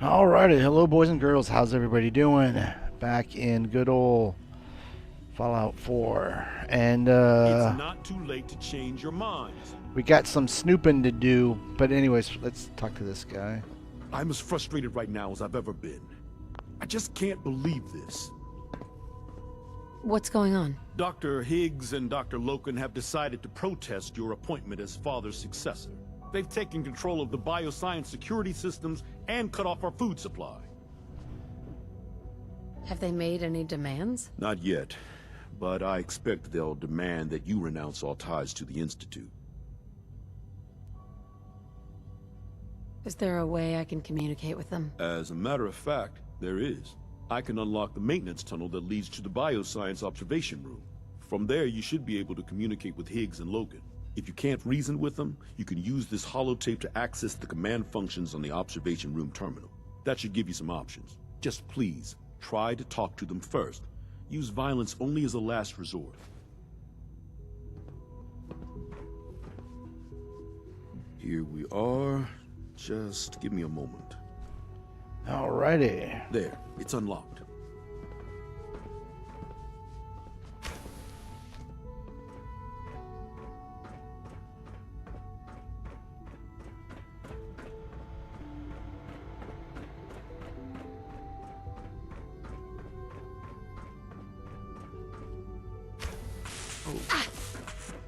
Alrighty, hello boys and girls, how's everybody doing? Back in good old Fallout 4. And It's not too late to change your minds. we got some snooping to do, but anyways, let's talk to this guy. I'm as frustrated right now as I've ever been. I just can't believe this. What's going on? Dr. Higgs and Dr. Loken have decided to protest your appointment as Father's successor. They've taken control of the bioscience security systems and cut off our food supply. Have they made any demands? Not yet, but I expect they'll demand that you renounce all ties to the Institute. Is there a way I can communicate with them? As a matter of fact, there is. I can unlock the maintenance tunnel that leads to the bioscience observation room. From there, you should be able to communicate with Higgs and Logan. If you can't reason with them, you can use this holotape to access the command functions on the observation room terminal. That should give you some options. Just please, try to talk to them first. Use violence only as a last resort. Here we are. Just give me a moment. Alrighty. There, it's unlocked.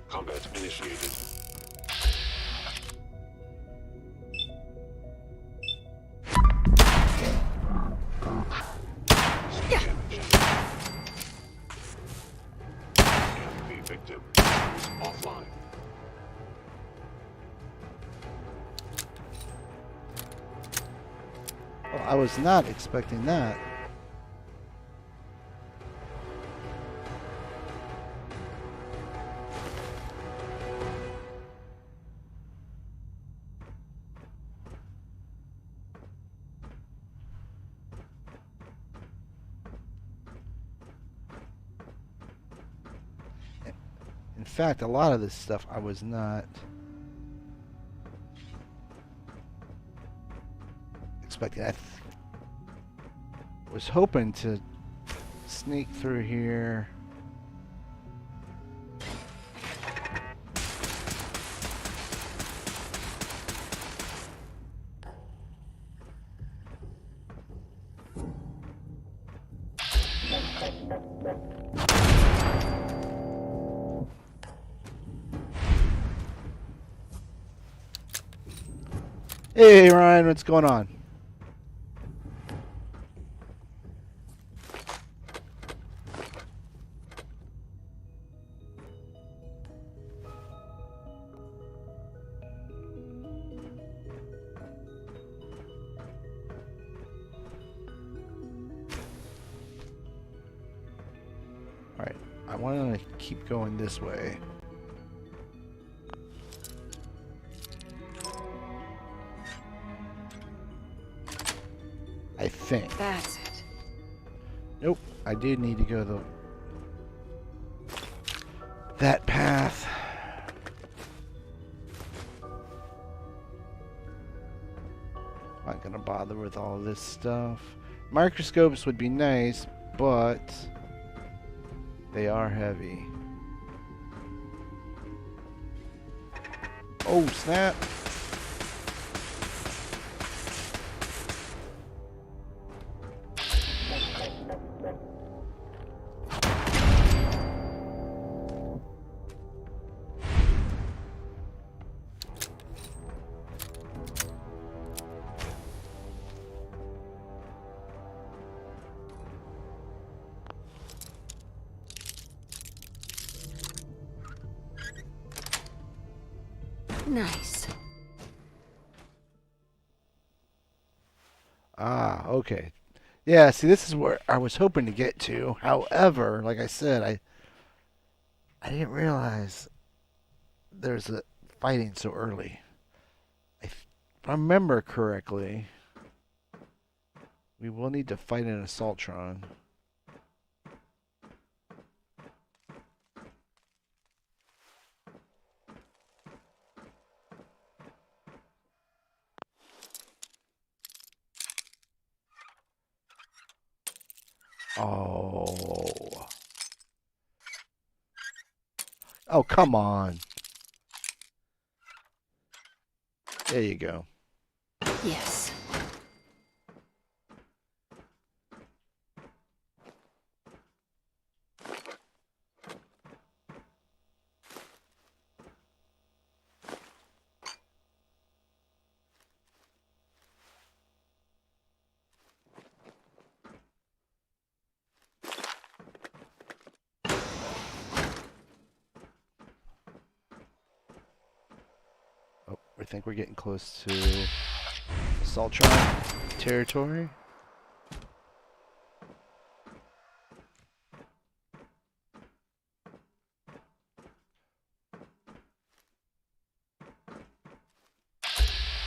Combat initiated. Enemy victim is offline. Well, I was not expecting that. In fact, a lot of this stuff I was not expecting. I was hoping to sneak through here. Hey Ryan, what's going on? Alright, I want to keep going this way. I think. That's it. Nope, I do need to go that path. Not gonna bother with all this stuff. Microscopes would be nice, but they are heavy. Oh, snap. Nice. Ah, okay. Yeah, see, this is where I was hoping to get to. However, like I said, I didn't realize there's a fighting so early. If I remember correctly, we will need to fight an Assaultron. Oh. Oh, come on. There you go. Yes. Oh, I think we're getting close to Saltron territory.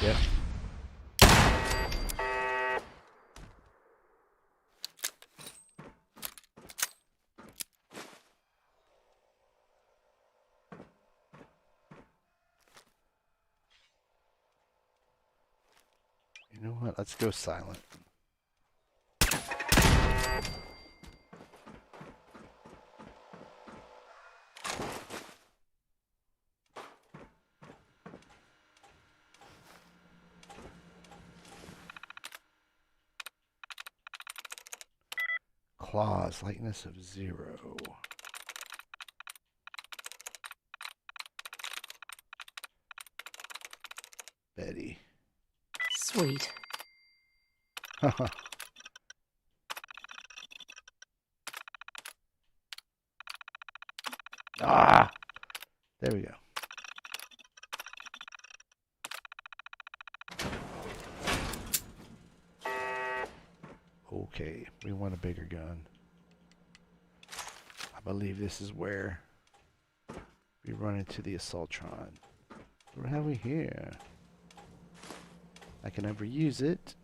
Yep. You know what? Let's go silent. Claws, lightness of 0. Betty. Sweet. Ah! There we go. Okay, we want a bigger gun. I believe this is where we run into the Assaultron. What have we here? I can never use it.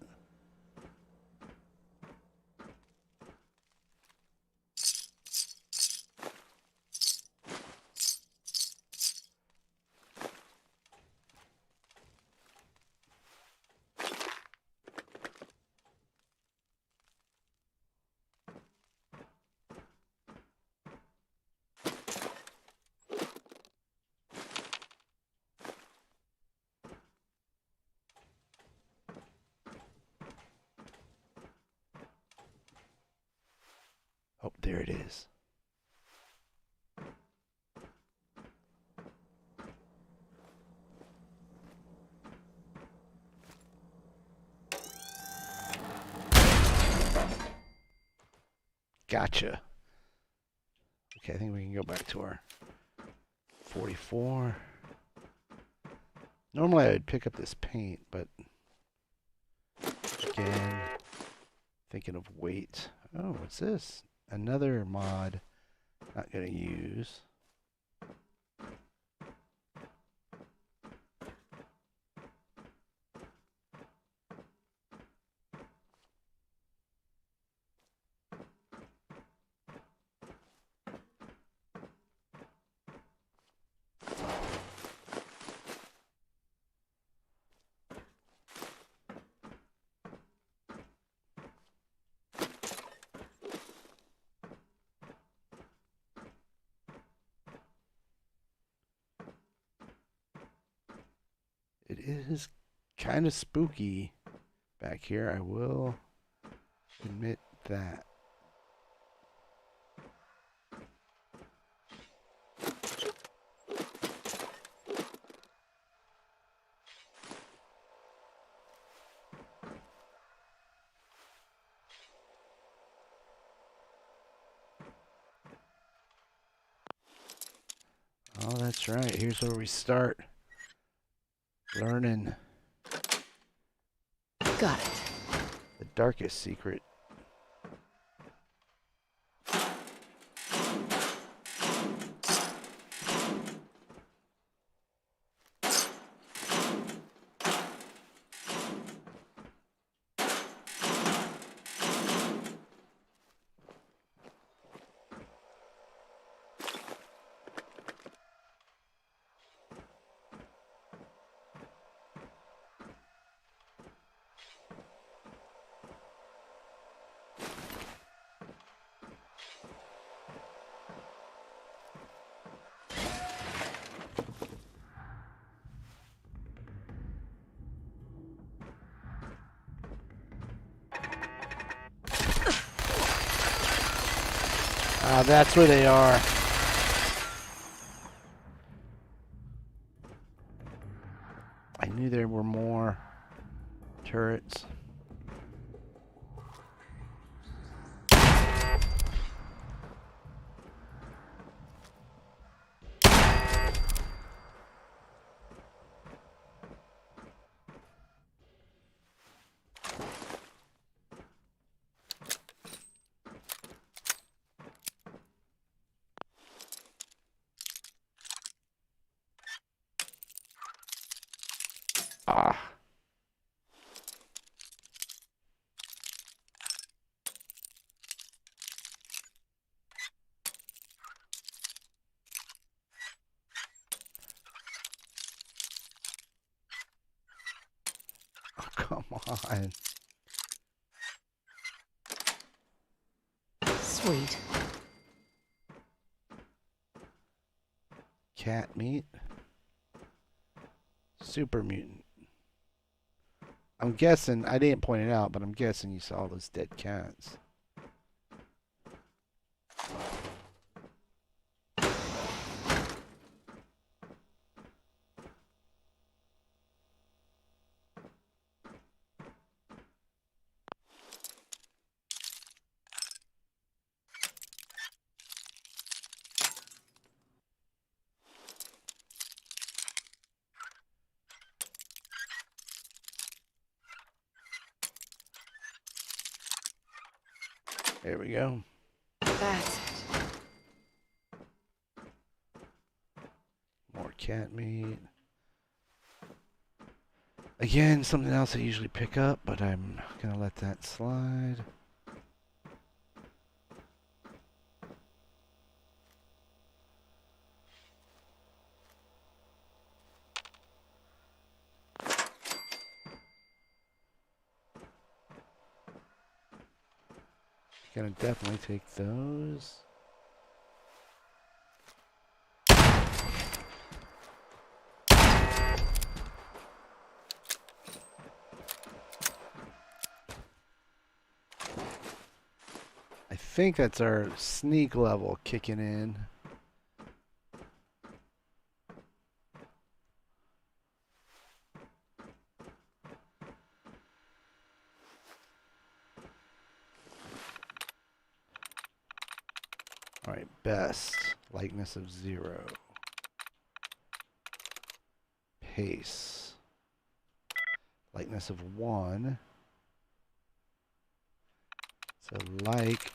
Oh, there it is. Gotcha. Okay, I think we can go back to our 44. Normally I would pick up this paint, but again, thinking of weight. Oh, what's this? Another mod not going to use. It is kind of spooky back here, I will admit that. Oh, that's right. Here's where we start learning Got it. the darkest secret. that's where they are. I knew there were more turrets. Ah. Oh, come on. Sweet. Cat meat. Super mutant. I'm guessing, I didn't point it out, but I'm guessing you saw those dead cats. There we go. That's it. More cat meat. Again, something else I usually pick up, but I'm gonna let that slide. Gonna definitely take those. I think that's our sneak level kicking in. Alright, best. Likeness of 0. Pace. Likeness of 1. So like.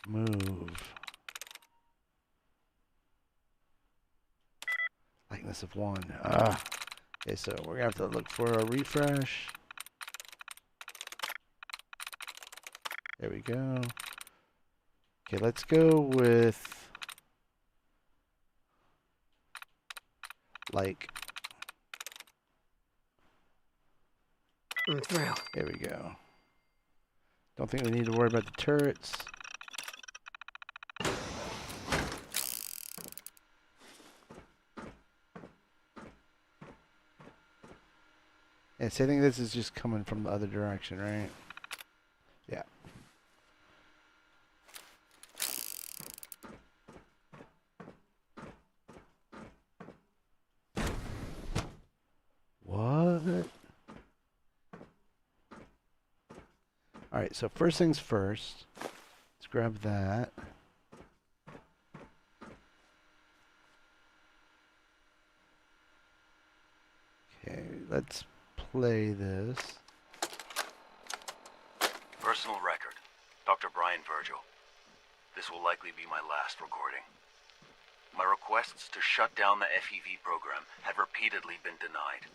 Move. Likeness of 1. Okay, so we're gonna have to look for a refresh. There we go. Okay, let's go with like. I'm through. There we go. Don't think we need to worry about the turrets. Yeah, so I think this is just coming from the other direction, right? Yeah. What? Alright, so first things first. Let's grab that. Okay, let's play this. Personal record. Dr. Brian Virgil. This will likely be my last recording. My requests to shut down the FEV program have repeatedly been denied.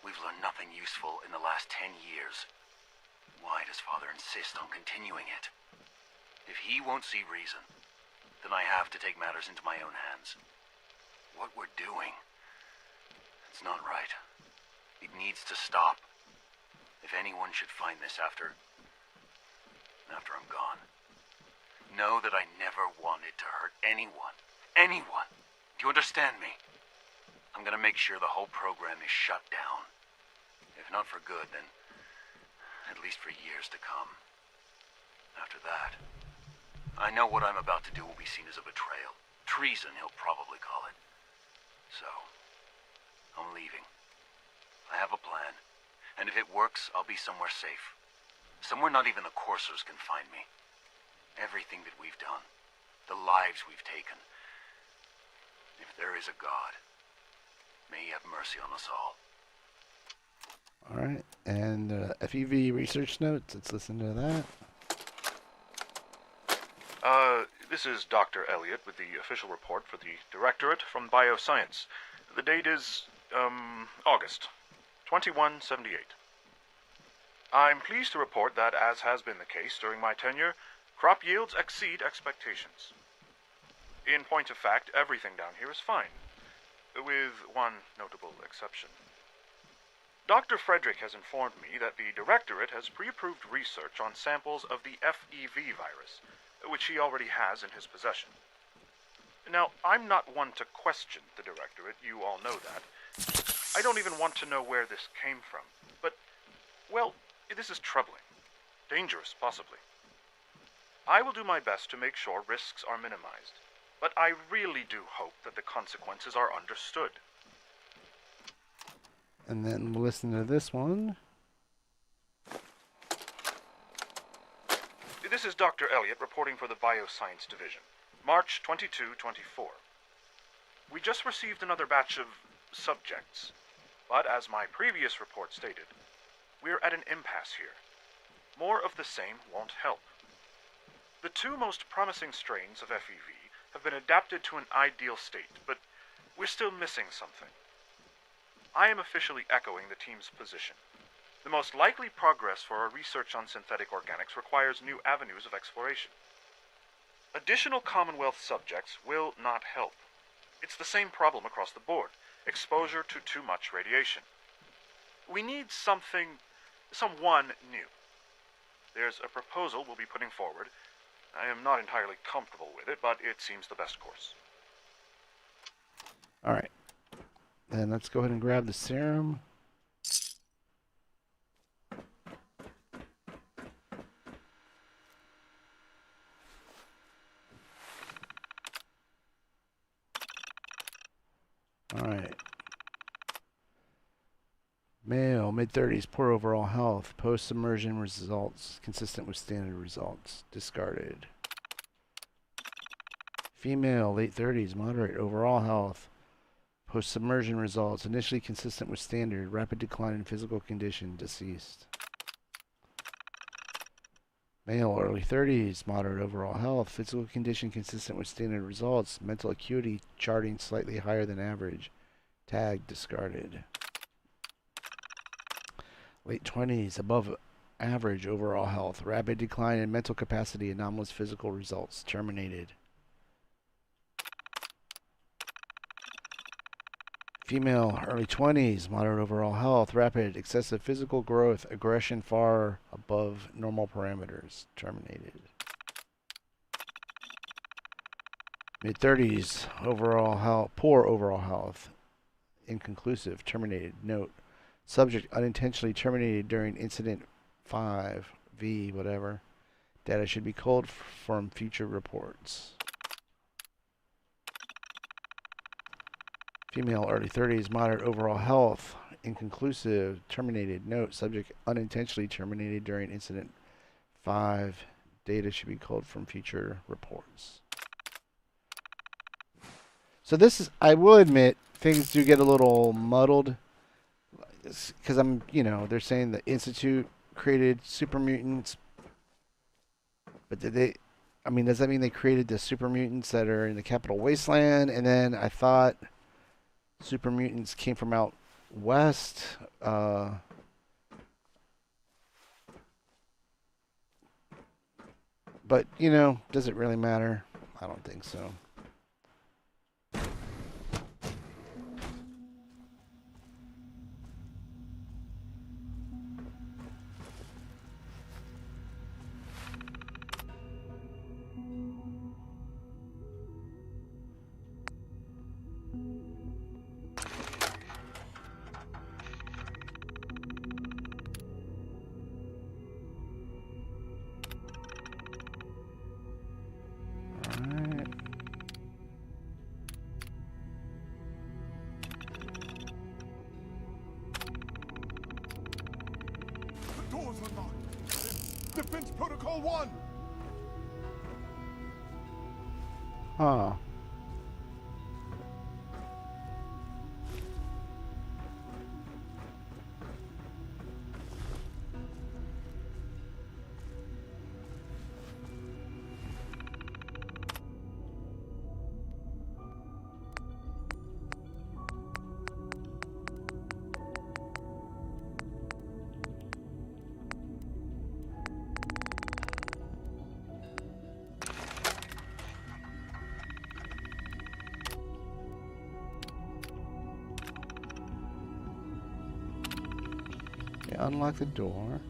We've learned nothing useful in the last 10 years. Why does Father insist on continuing it? If he won't see reason, then I have to take matters into my own hands. What we're doing, it's not right. It needs to stop. If anyone should find this after I'm gone, know that I never wanted to hurt anyone. Anyone. Do you understand me? I'm gonna make sure the whole program is shut down. If not for good, then at least for years to come. After that, I know what I'm about to do will be seen as a betrayal. Treason, he'll probably call it. So, I'm leaving. I have a plan. And if it works, I'll be somewhere safe. Somewhere not even the coursers can find me. Everything that we've done, the lives we've taken. If there is a God, may he have mercy on us all. All right, and FEV research notes. Let's listen to that. This is Dr. Elliot with the official report for the Directorate from Bioscience. The date is, August 2178. I'm pleased to report that, as has been the case during my tenure, crop yields exceed expectations. In point of fact, everything down here is fine, with one notable exception. Dr. Frederick has informed me that the Directorate has pre-approved research on samples of the FEV virus, which he already has in his possession. Now, I'm not one to question the Directorate, you all know that. I don't even want to know where this came from, but, well, this is troubling. Dangerous, possibly. I will do my best to make sure risks are minimized, but I really do hope that the consequences are understood. And then we'll listen to this one. This is Dr. Elliot reporting for the Bioscience Division, March 22-24. We just received another batch of subjects, but as my previous report stated, we're at an impasse here. More of the same won't help. The two most promising strains of FEV have been adapted to an ideal state, but we're still missing something. I am officially echoing the team's position. The most likely progress for our research on synthetic organics requires new avenues of exploration. Additional Commonwealth subjects will not help. It's the same problem across the board: exposure to too much radiation. We need someone new. There's a proposal we'll be putting forward. I am not entirely comfortable with it, but it seems the best course. All right. Then let's go ahead and grab the serum. All right. Male, mid-30s, poor overall health. Post-submersion results consistent with standard results. Discarded. Female, late 30s, moderate overall health. Post-submersion results initially consistent with standard. Rapid decline in physical condition. Deceased. Male, early 30s, moderate overall health. Physical condition consistent with standard results. Mental acuity charting slightly higher than average. Tag discarded. Late 20s, above average overall health. Rapid decline in mental capacity. Anomalous physical results. Terminated. Female, early 20s, moderate overall health. Rapid, excessive physical growth. Aggression far above normal parameters. Terminated. Mid-30s, overall health, poor overall health. Inconclusive. Terminated. Note: subject unintentionally terminated during incident 5V, whatever. Data should be culled from future reports. Female, early 30s, moderate overall health. Inconclusive. Terminated. Note: subject unintentionally terminated during incident 5. Data should be culled from future reports. So this is, I will admit, things do get a little muddled. Because they're saying the Institute created super mutants. But does that mean they created the super mutants that are in the Capital Wasteland? And then I thought super mutants came from out west. But, does it really matter? I don't think so. Doors unlocked. Defense Protocol 1. Huh. Okay, unlock the door.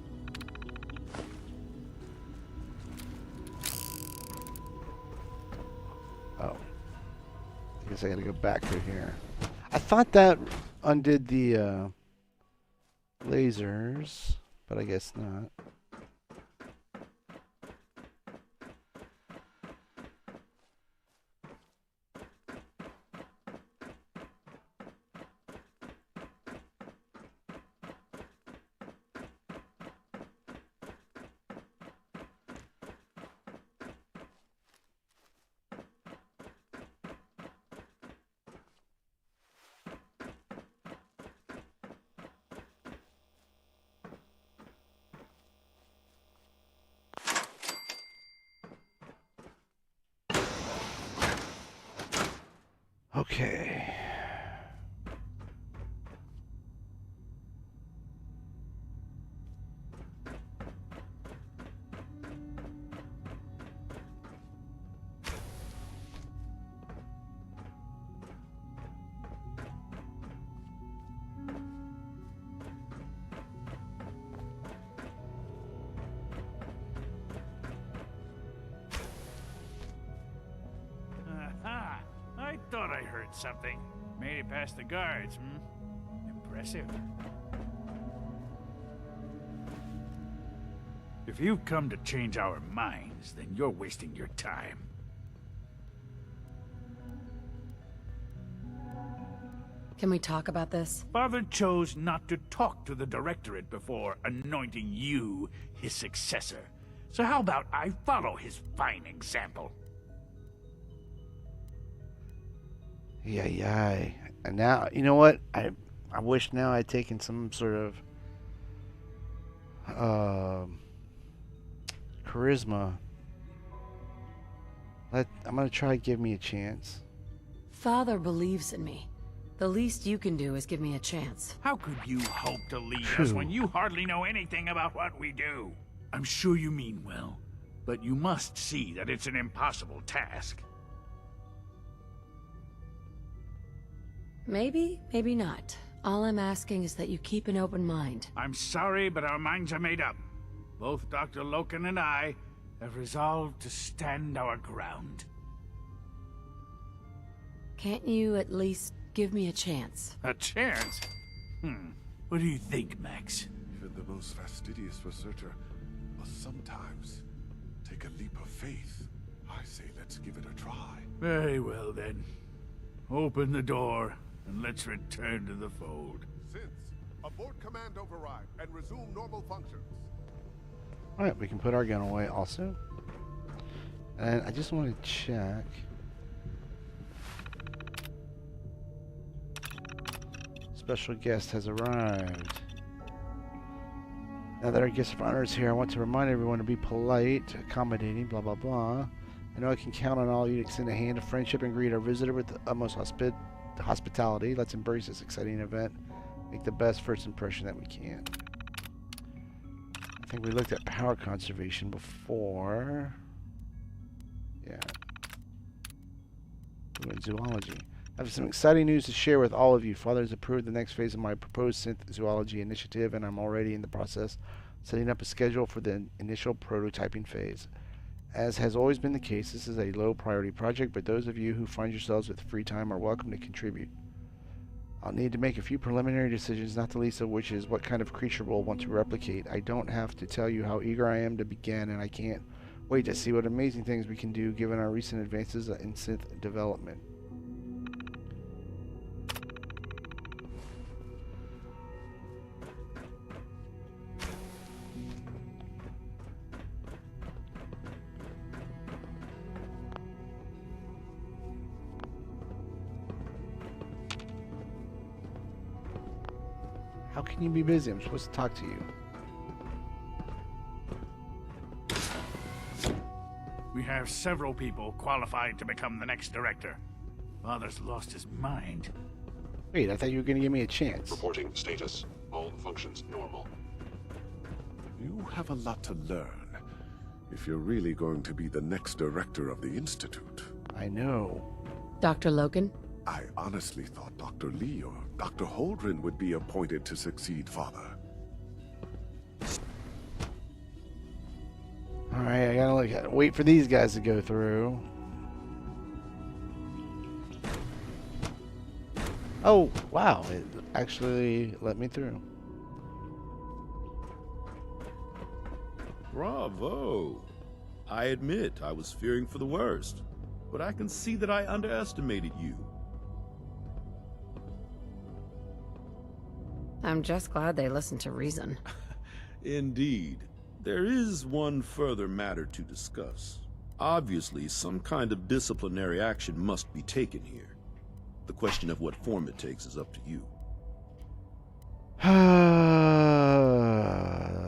Oh. I guess I gotta go back through here. I thought that undid the lasers, but I guess not. Okay. Aha! I thought I heard something. Made it past the guards, Impressive. If you've come to change our minds, then you're wasting your time. Can we talk about this? Father chose not to talk to the Directorate before anointing you his successor. So how about I follow his fine example? Yeah. And now, you know what? I wish now I'd taken some sort of charisma. I'm gonna try to give me a chance. Father believes in me. The least you can do is give me a chance. How could you hope to lead us when you hardly know anything about what we do? I'm sure you mean well, but you must see that it's an impossible task. Maybe, maybe not. All I'm asking is that you keep an open mind. I'm sorry, but our minds are made up. Both Dr. Loken and I have resolved to stand our ground. Can't you at least give me a chance? A chance? What do you think, Max? Even the most fastidious researcher must sometimes take a leap of faith. I say let's give it a try. Very well, then. Open the door, and let's return to the fold. Since, abort command override and resume normal functions. Alright, we can put our gun away also. And I just want to check. Special guest has arrived. Now that our guest of honor is here, I want to remind everyone to be polite, accommodating, blah blah blah. I know I can count on all of you to extend a hand of friendship and greet our visitor with the utmost hospitality. Let's embrace this exciting event. Make the best first impression that we can. I think we looked at power conservation before. Yeah. We went zoology. I have some exciting news to share with all of you. Father has approved the next phase of my proposed synth zoology initiative, and I'm already in the process setting up a schedule for the initial prototyping phase. As has always been the case, this is a low priority project, but those of you who find yourselves with free time are welcome to contribute. I'll need to make a few preliminary decisions, not the least of which is what kind of creature we'll want to replicate. I don't have to tell you how eager I am to begin, and I can't wait to see what amazing things we can do given our recent advances in synth development. How can you be busy? I'm supposed to talk to you. We have several people qualified to become the next director. Father's lost his mind. Wait, I thought you were going to give me a chance. Reporting status. All functions normal. You have a lot to learn if you're really going to be the next director of the Institute. I know. Dr. Logan? I honestly thought Dr. Lee or Dr. Holdren would be appointed to succeed Father. Alright, I gotta wait for these guys to go through. Oh, wow. It actually let me through. Bravo. I admit I was fearing for the worst, but I can see that I underestimated you. I'm just glad they listened to reason. Indeed. There is one further matter to discuss. Obviously, some kind of disciplinary action must be taken here. The question of what form it takes is up to you.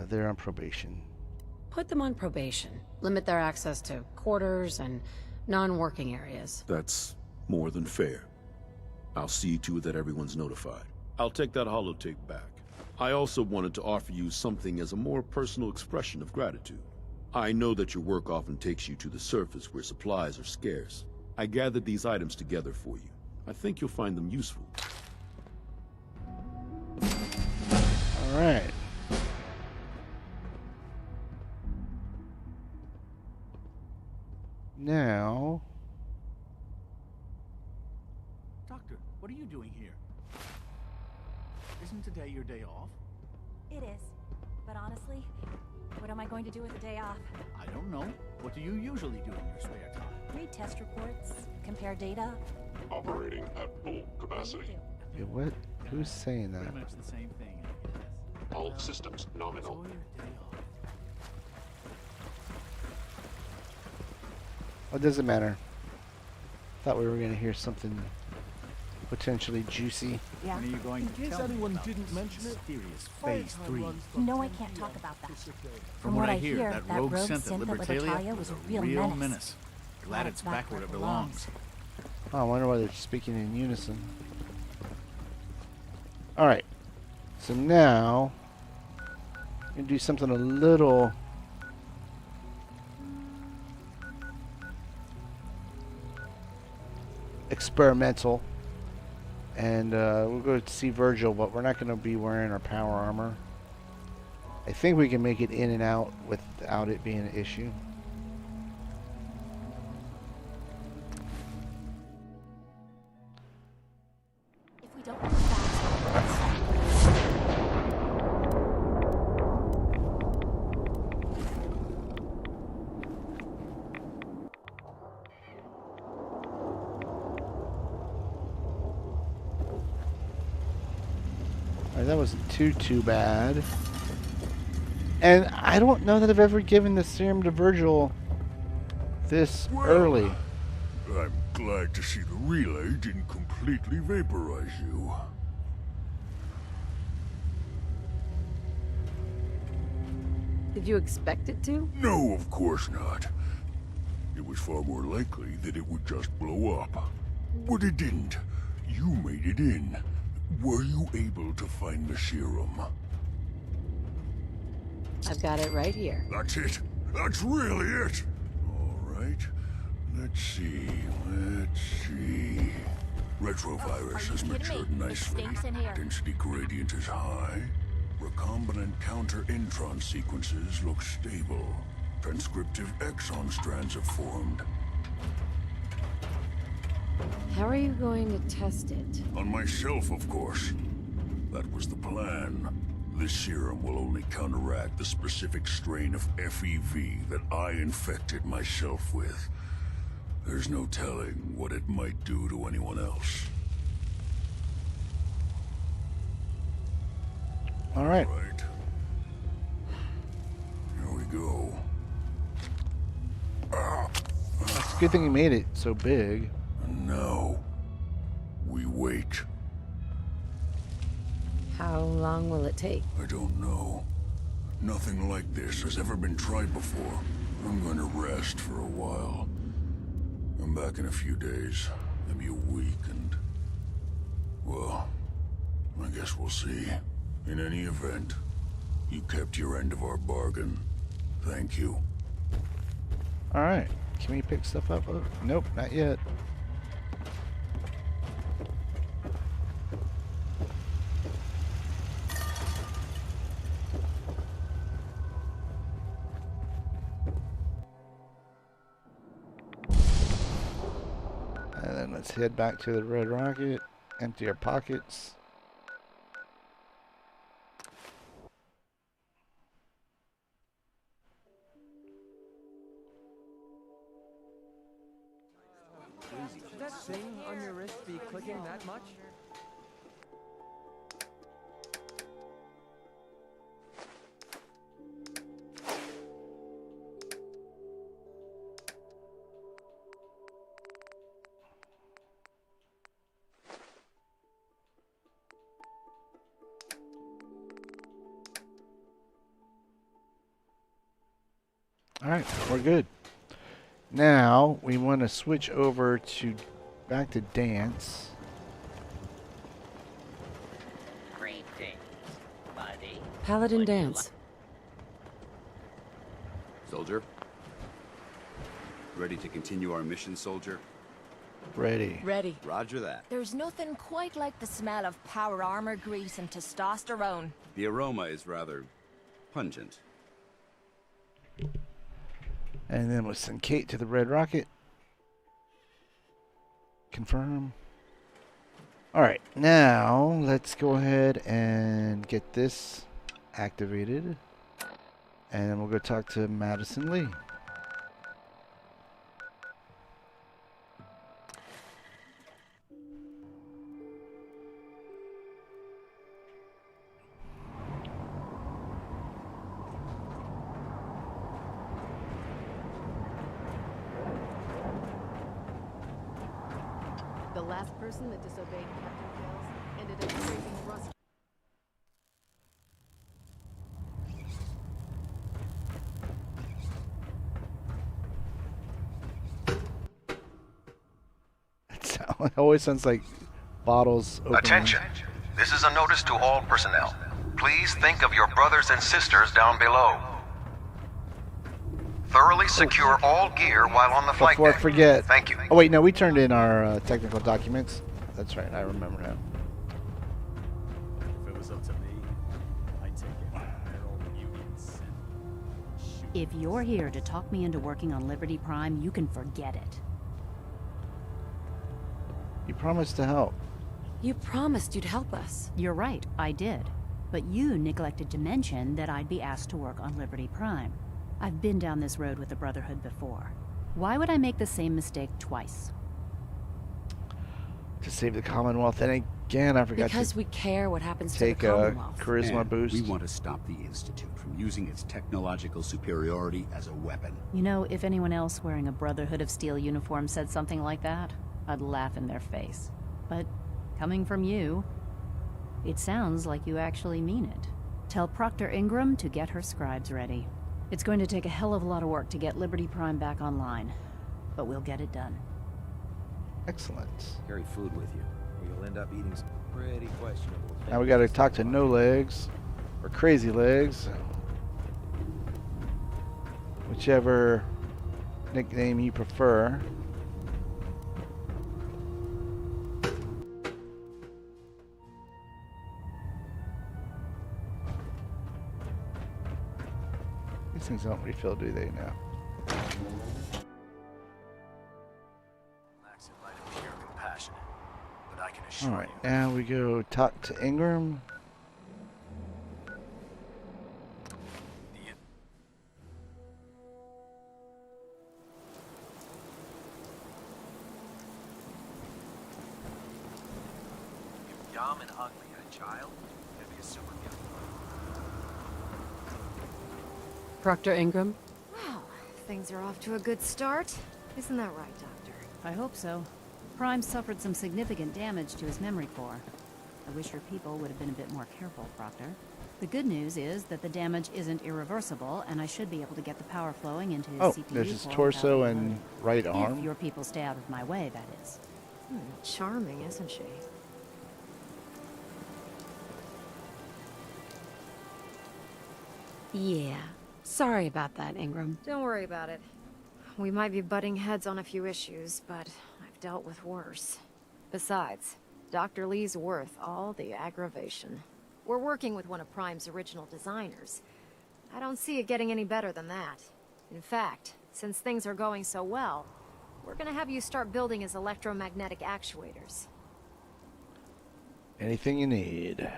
They're on probation. Put them on probation. Limit their access to quarters and non-working areas. That's more than fair. I'll see to it that everyone's notified. I'll take that holotape back. I also wanted to offer you something as a more personal expression of gratitude. I know that your work often takes you to the surface where supplies are scarce. I gathered these items together for you. I think you'll find them useful. All right. Now, Doctor, what are you doing here? Isn't today your day off? It is. But honestly, what am I going to do with the day off? I don't know. What do you usually do in your spare time? Read test reports, compare data. Operating at full capacity. yeah, what? Who's saying that? Pretty much the same thing, I guess. All systems nominal. Enjoy your day off. What does it matter? Thought we were gonna hear something potentially juicy. Yeah. When are you going to tell me about this mysterious Phase 3? No, I can't talk about that. From what I hear, that rogue synth at Libertalia was a real real menace. menace. Glad it's back where it belongs. Oh, I wonder why they're speaking in unison. Alright. So now, I'm gonna do something a little experimental. And we'll go to see Virgil, but we're not going to be wearing our power armor. I think we can make it in and out without it being an issue. If we don't move fast, Alright, that wasn't too bad. And I don't know that I've ever given the serum to Virgil this early. I'm glad to see the relay didn't completely vaporize you. Did you expect it to? No, of course not. It was far more likely that it would just blow up. But it didn't. You made it in. Were you able to find the serum? I've got it right here. That's it. That's really it. All right. Let's see. Retrovirus has matured nicely. Stinks in here. Density gradient is high. Recombinant counter-intron sequences look stable. Transcriptive exon strands have formed. How are you going to test it? On myself, of course. That was the plan. This serum will only counteract the specific strain of FEV that I infected myself with. There's no telling what it might do to anyone else. All right. Right. Here we go. It's a good thing you made it so big. And now, we wait. How How long will it take? I don't know. Nothing like this has ever been tried before. I'm going to rest for a while. I'm back in a few days, maybe a week, and... well, I guess we'll see. In any event, you kept your end of our bargain. Thank you. Alright. Can we pick stuff up? Oh, nope, not yet. And then let's head back to the Red Rocket. Empty our pockets. Should that thing on your wrist be clicking that much? Alright, we're good. Now we want to switch over to back to dance. Greetings, buddy. Paladin dance. Soldier? Ready to continue our mission, soldier? Ready. Ready. Roger that. There's nothing quite like the smell of power armor grease and testosterone. The aroma is rather pungent. And then we'll send Kate to the Red Rocket. Confirm. Alright, now let's go ahead and get this activated. And then we'll go talk to Madison Lee. The last person that disobeyed Captain Kells ended up scraping rust. It always sounds like bottles opening. Attention. This is a notice to all personnel. Please think of your brothers and sisters down below. Thoroughly secure all gear while on the flight Before I deck. forget. Thank you. Oh wait, no, we turned in our technical documents. That's right, I remember now. If it was up to me, I'd take it. Barrel mutants and shoot. If you're here to talk me into working on Liberty Prime, you can forget it. You promised to help. You promised you'd help us. You're right, I did. But you neglected to mention that I'd be asked to work on Liberty Prime. I've been down this road with the Brotherhood before. Why would I make the same mistake twice? To save the Commonwealth. And again, I forgot Because to we care what happens to take the a Commonwealth. charisma And boost. we want to stop the Institute from using its technological superiority as a weapon. You know, if anyone else wearing a Brotherhood of Steel uniform said something like that, I'd laugh in their face. But coming from you, it sounds like you actually mean it. Tell Proctor Ingram to get her scribes ready. It's going to take a hell of a lot of work to get Liberty Prime back online, but we'll get it done. Excellent. Carry food with you, or you'll end up eating some pretty questionable things. Now we gotta talk to No Legs, or Crazy Legs. Whichever nickname you prefer. These things don't refill, do they, now? Lacks in light of pure compassion, but I can assure Alright, you. now we go talk to Ingram. Young and ugly and a child, it'd be a super gift. Proctor Ingram? Wow, things are off to a good start. Isn't that right, Doctor? I hope so. Prime suffered some significant damage to his memory core. I wish your people would have been a bit more careful, Proctor. The good news is that the damage isn't irreversible, and I should be able to get the power flowing into his CPU There's his core torso without and running. right If arm. your people stay out of my way, that is. Charming, isn't she? Yeah. Sorry about that, Ingram. Don't worry about it. We might be butting heads on a few issues, but I've dealt with worse. Besides, Dr. Lee's worth all the aggravation. We're working with one of Prime's original designers. I don't see it getting any better than that. In fact, since things are going so well, we're gonna have you start building his electromagnetic actuators. Anything you need.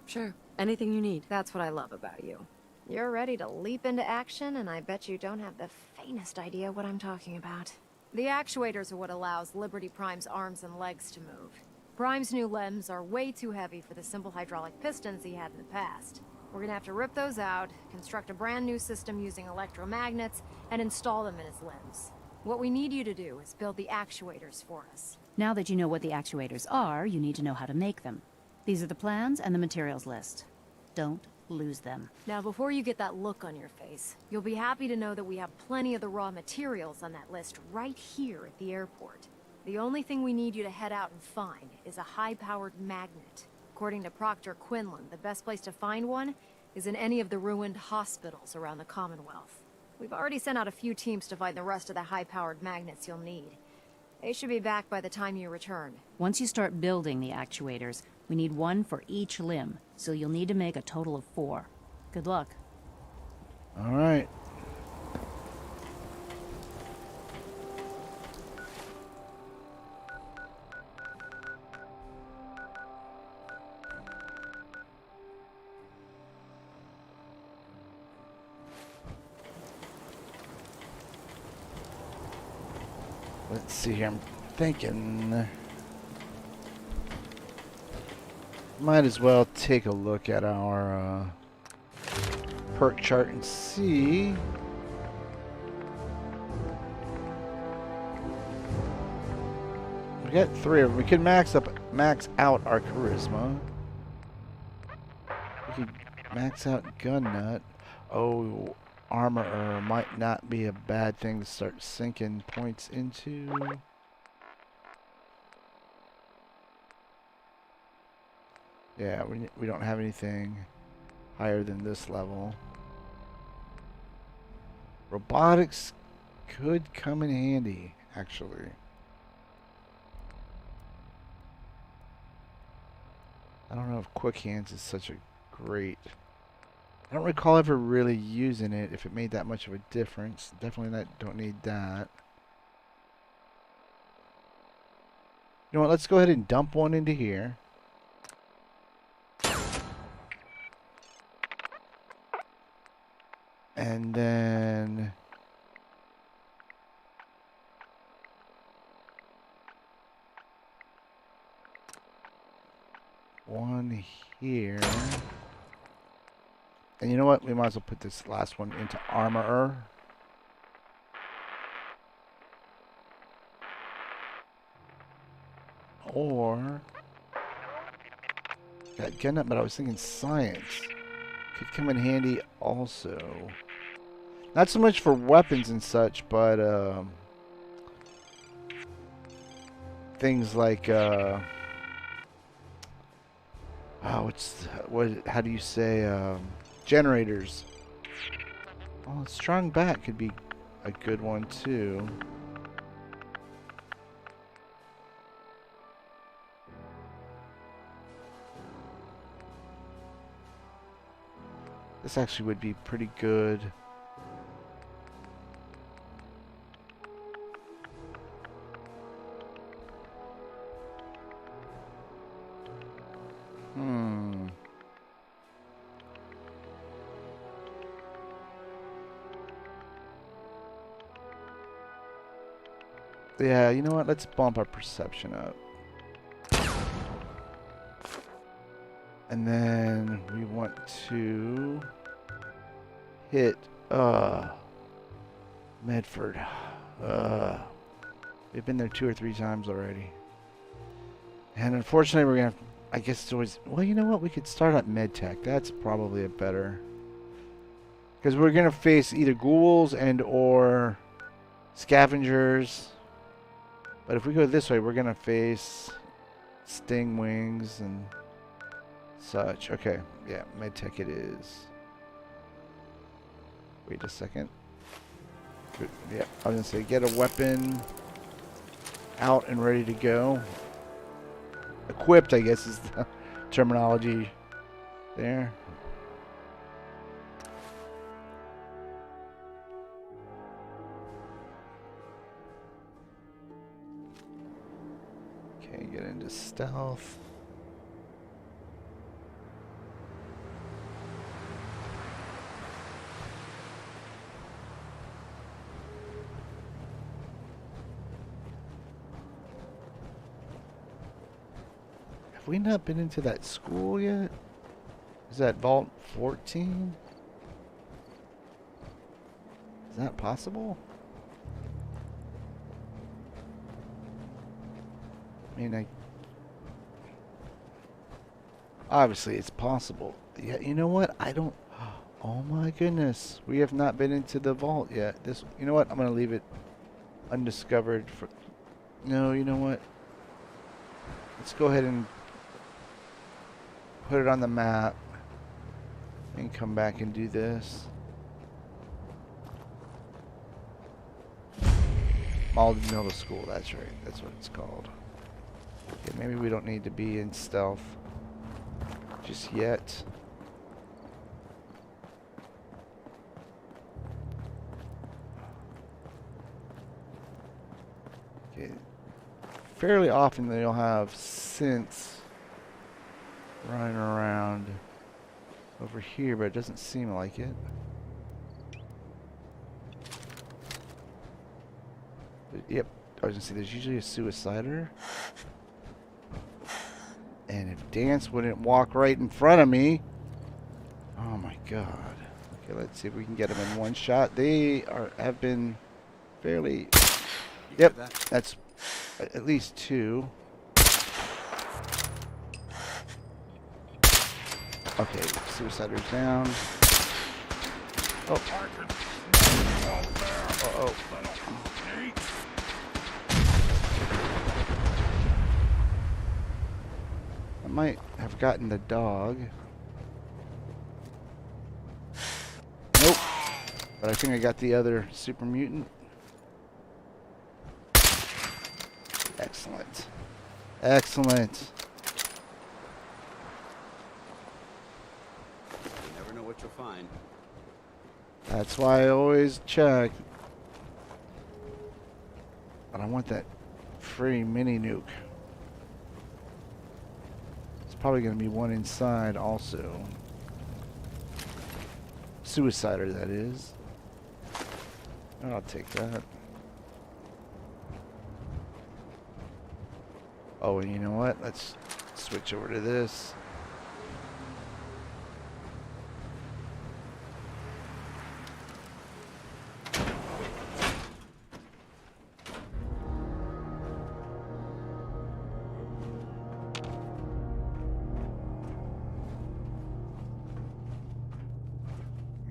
Sure. Anything you need. That's what I love about you. You're ready to leap into action, and I bet you don't have the faintest idea what I'm talking about. The actuators are what allows Liberty Prime's arms and legs to move. Prime's new limbs are way too heavy for the simple hydraulic pistons he had in the past. We're gonna have to rip those out, construct a brand new system using electromagnets, and install them in his limbs. What we need you to do is build the actuators for us. Now that you know what the actuators are, you need to know how to make them. These are the plans and the materials list. Don't lose them. Now, before you get that look on your face, you'll be happy to know that we have plenty of the raw materials on that list right here at the airport. The only thing we need you to head out and find is a high-powered magnet. According to Proctor Quinlan, the best place to find one is in any of the ruined hospitals around the Commonwealth. We've already sent out a few teams to find the rest of the high-powered magnets you'll need. They should be back by the time you return. Once you start building the actuators, we need one for each limb, so you'll need to make a total of 4. Good luck. All right. Let's see here. I'm thinking might as well take a look at our perk chart and see. We got 3 of them. We could max out our charisma. We could max out gun nut. Oh, armorer might not be a bad thing to start sinking points into. Yeah, we don't have anything higher than this level. Robotics could come in handy, actually. I don't know if quick hands is such a great... I don't recall ever really using it, if it made that much of a difference. Definitely don't need that. You know what, let's go ahead and dump one into here. And then... one here. And you know what? We might as well put this last one into armorer. Or... got gun up, but I was thinking science. Could come in handy also. Not so much for weapons and such, but things like how do you say generators. Oh, strong bat could be a good one too. This actually would be pretty good. Yeah, you know what? Let's bump our perception up. And then we want to hit Medford. We've been there 2 or 3 times already. And unfortunately we're gonna have I guess it's always... Well, you know what? We could start at medtech. That's probably a better... Because we're going to face either ghouls and or scavengers. But if we go this way, we're going to face stingwings and such. Okay. Yeah, medtech it is. Wait a second. Good. Yeah, I was going to say get a weapon out and ready to go. Equipped, I guess, is the terminology there. Okay, get into stealth. Have we not been into that school yet? Is that Vault 14? Is that possible? I mean, obviously it's possible. Yeah, you know what? I don't... Oh my goodness. We have not been into the vault yet. You know what? I'm going to leave it undiscovered for... No, you know what? Let's go ahead and put it on the map and come back and do this. Malden Middle School, that's right. That's what it's called. Okay, maybe we don't need to be in stealth just yet. Okay. Fairly often they'll have synths running around over here, but it doesn't seem like it. Yep, I was gonna say there's usually a suicider. And if Dance wouldn't walk right in front of me. Oh my god. Okay, let's see if we can get them in one shot. They have been fairly... Yep, that's at least two. Okay, suicider's down. Oh. Uh-oh. I might have gotten the dog. Nope. But I think I got the other super mutant. Excellent. Excellent. You never know what you'll find. That's why I always check. But I want that free mini nuke. It's probably going to be one inside also. Suicider, that is. I'll take that. Oh, and you know what? Let's switch over to this.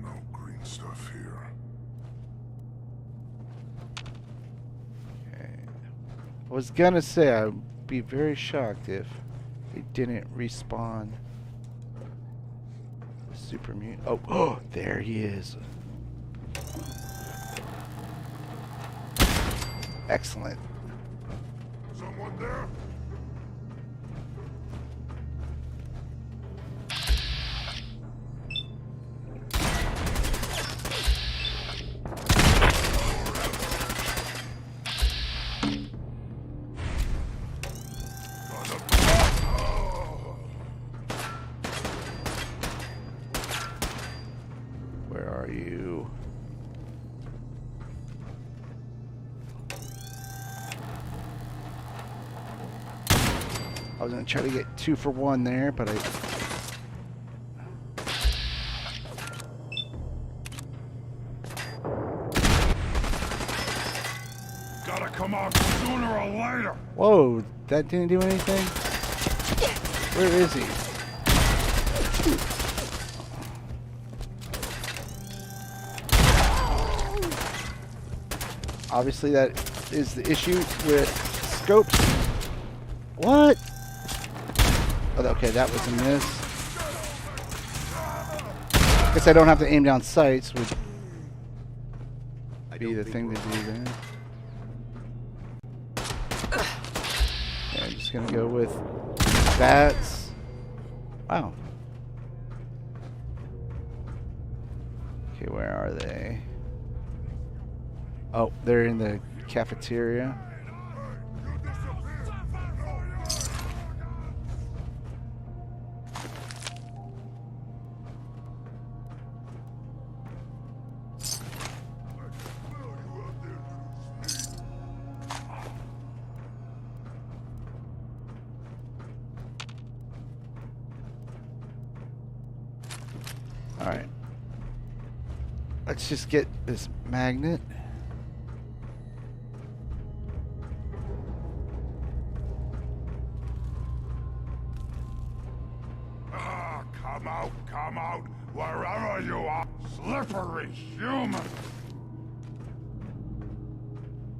No green stuff here. Okay. I was gonna say I'd be very shocked if they didn't respawn the super mutant. Oh, oh, there he is. Excellent. Someone there? Where are you? I was gonna try to get 2 for 1 there, but I... Gotta come off sooner or later. Whoa, that didn't do anything? Where is he? Obviously that is the issue with scopes. What? Oh, okay, that was a miss. Guess I don't have to aim down sights, would be the thing to do then. Yeah, I'm just gonna go with bats. Wow. Okay, where are they? Oh, they're in the cafeteria. Alright. Let's just get this magnet. Come out, wherever you are, slippery human!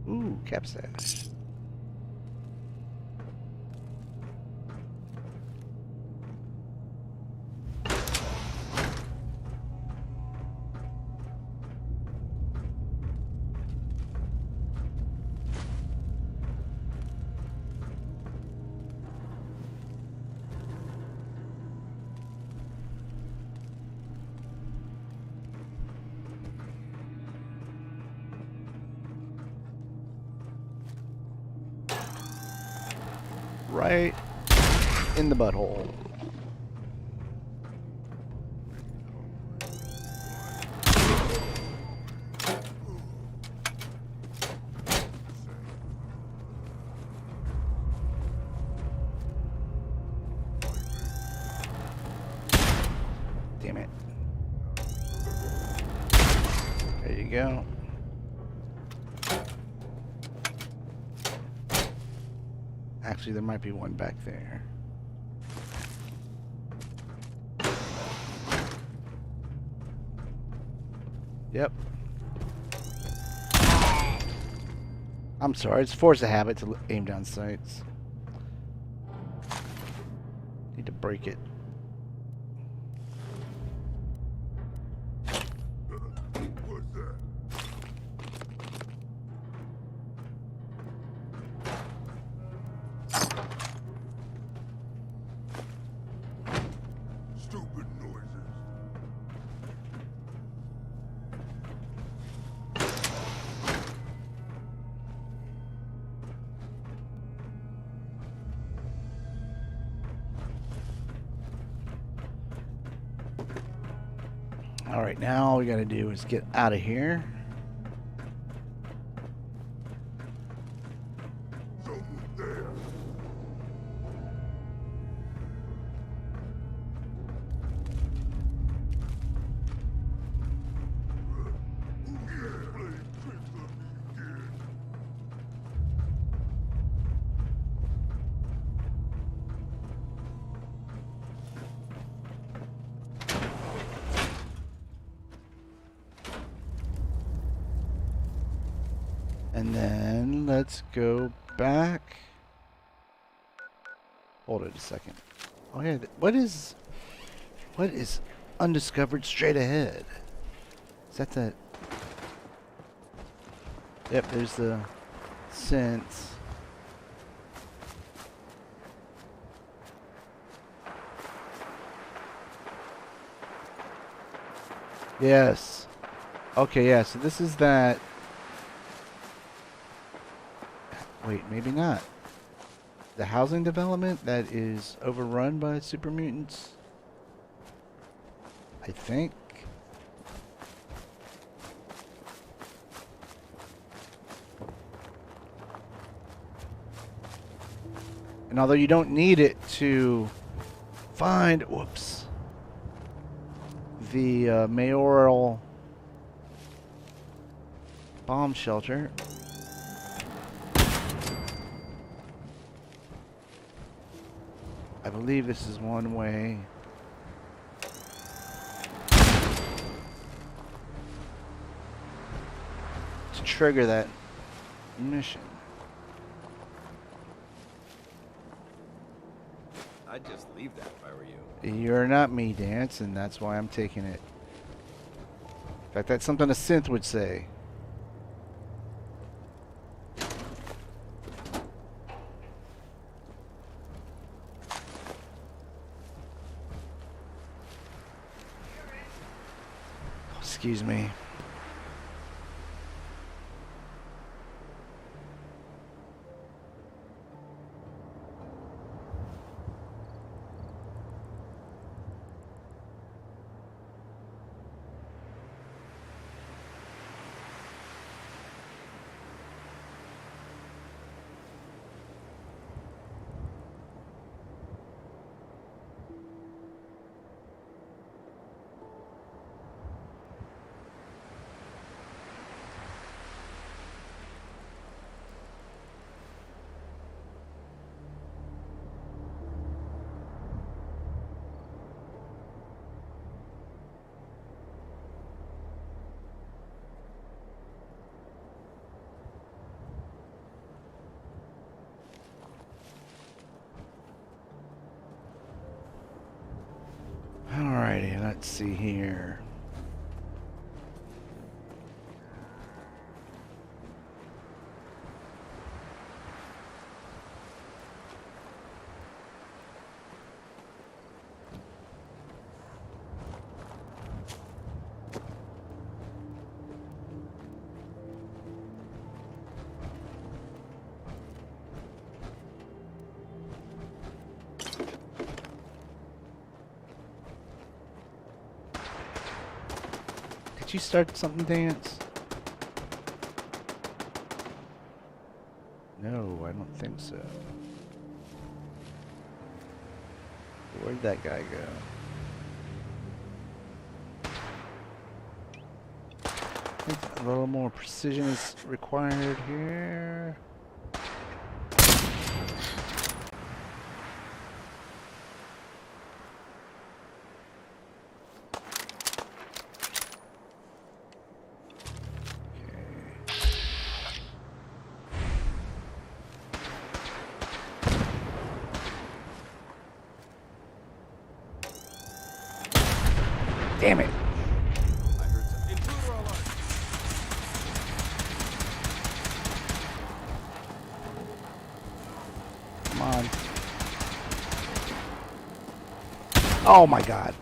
Ooh, capsash. Right in the butthole. Damn it. There you go. Actually, there might be one back there. Yep. I'm sorry, it's force of habit to aim down sights. Need to break it. Stupid noises. All right, now all we gotta do is get out of here. Someone there. And then let's go back. Hold it a second. Oh yeah, what is undiscovered straight ahead? Is that the? Yep, there's the sense. Yes. Okay, yeah, so this is that. Wait, maybe not. The housing development that is overrun by super mutants? I think. And although you don't need it to find, whoops, the mayoral bomb shelter. I I believe this is one way. To trigger that mission. I'd just leave that if I were you. You're not me, Dance, and that's why I'm taking it. In fact, that's something a synth would say. Excuse me. Alrighty, let's see here. Did you start something, Dance? No, I don't think so. Where'd that guy go? I think a little more precision is required here. Damn it. I heard some intruder alert. Come on. Oh my god.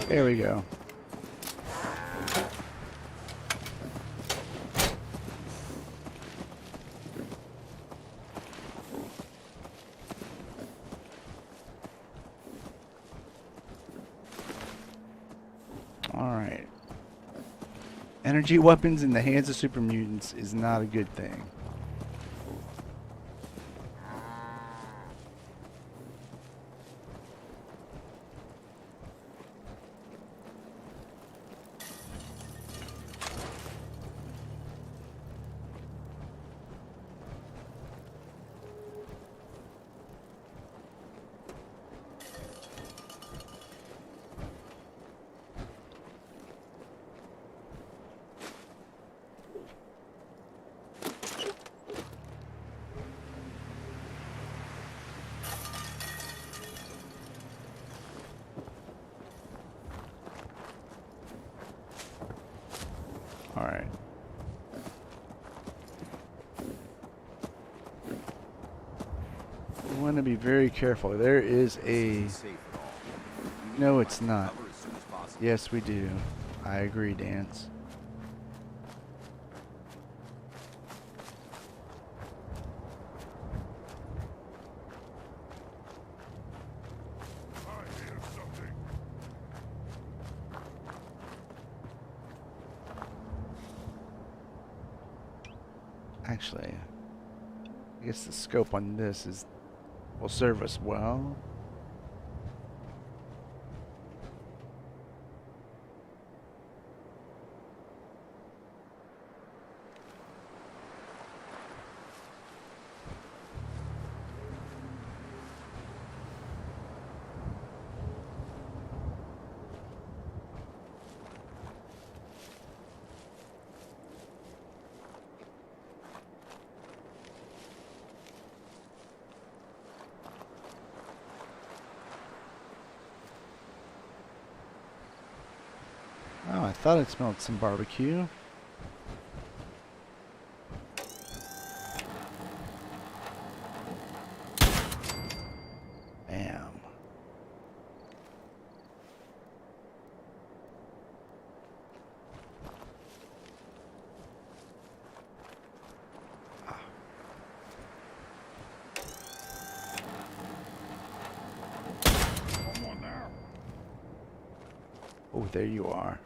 There we go. Alright. Energy weapons in the hands of super mutants is not a good thing. Alright. We want to be very careful. There is a... No, it's not. Yes, we do. I agree, Dance. Actually, I guess the scope on this will serve us well. thought I smelled some barbecue. Bam. Oh, there you are.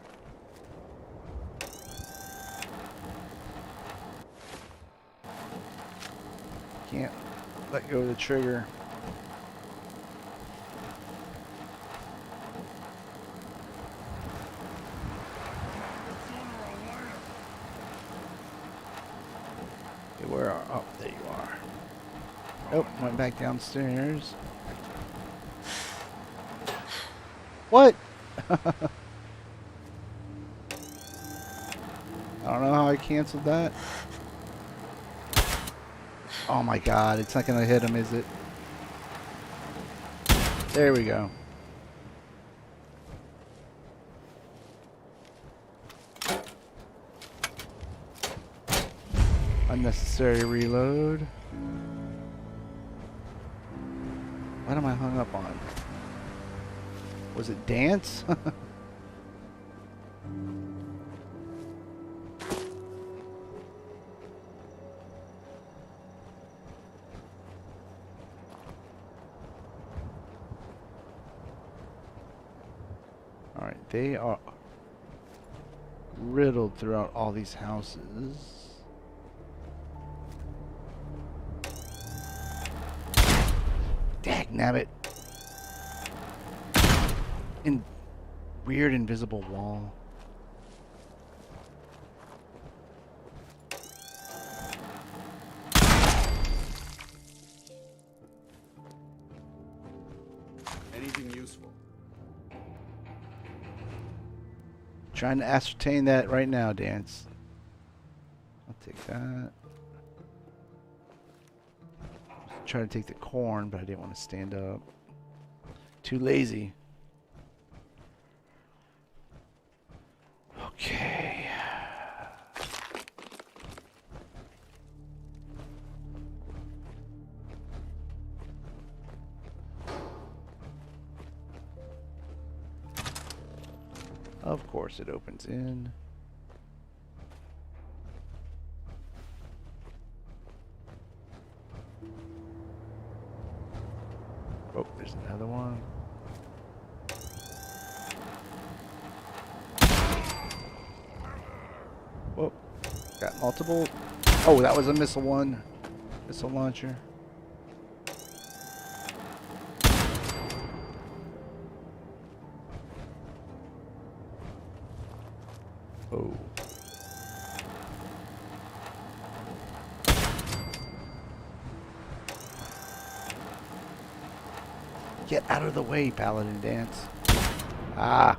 Can't let go of the trigger. Okay, where are? Oh, there you are. Oh, went back downstairs. What? I don't know how I canceled that. Oh my god, it's not gonna hit him, is it? There we go. Unnecessary reload. What am I hung up on? Was it dance? Alright, they are riddled throughout all these houses. Dagnabbit. In weird invisible wall. Anything useful? Trying to ascertain that right now, Dance. I'll take that. Try to take the corn, but I didn't want to stand up. Too lazy. Okay. Of course it opens in. Oh, there's another one. Whoa. Got multiple. Oh, that was a missile one. Missile launcher. Oh. Get out of the way, Paladin Dance. Ah.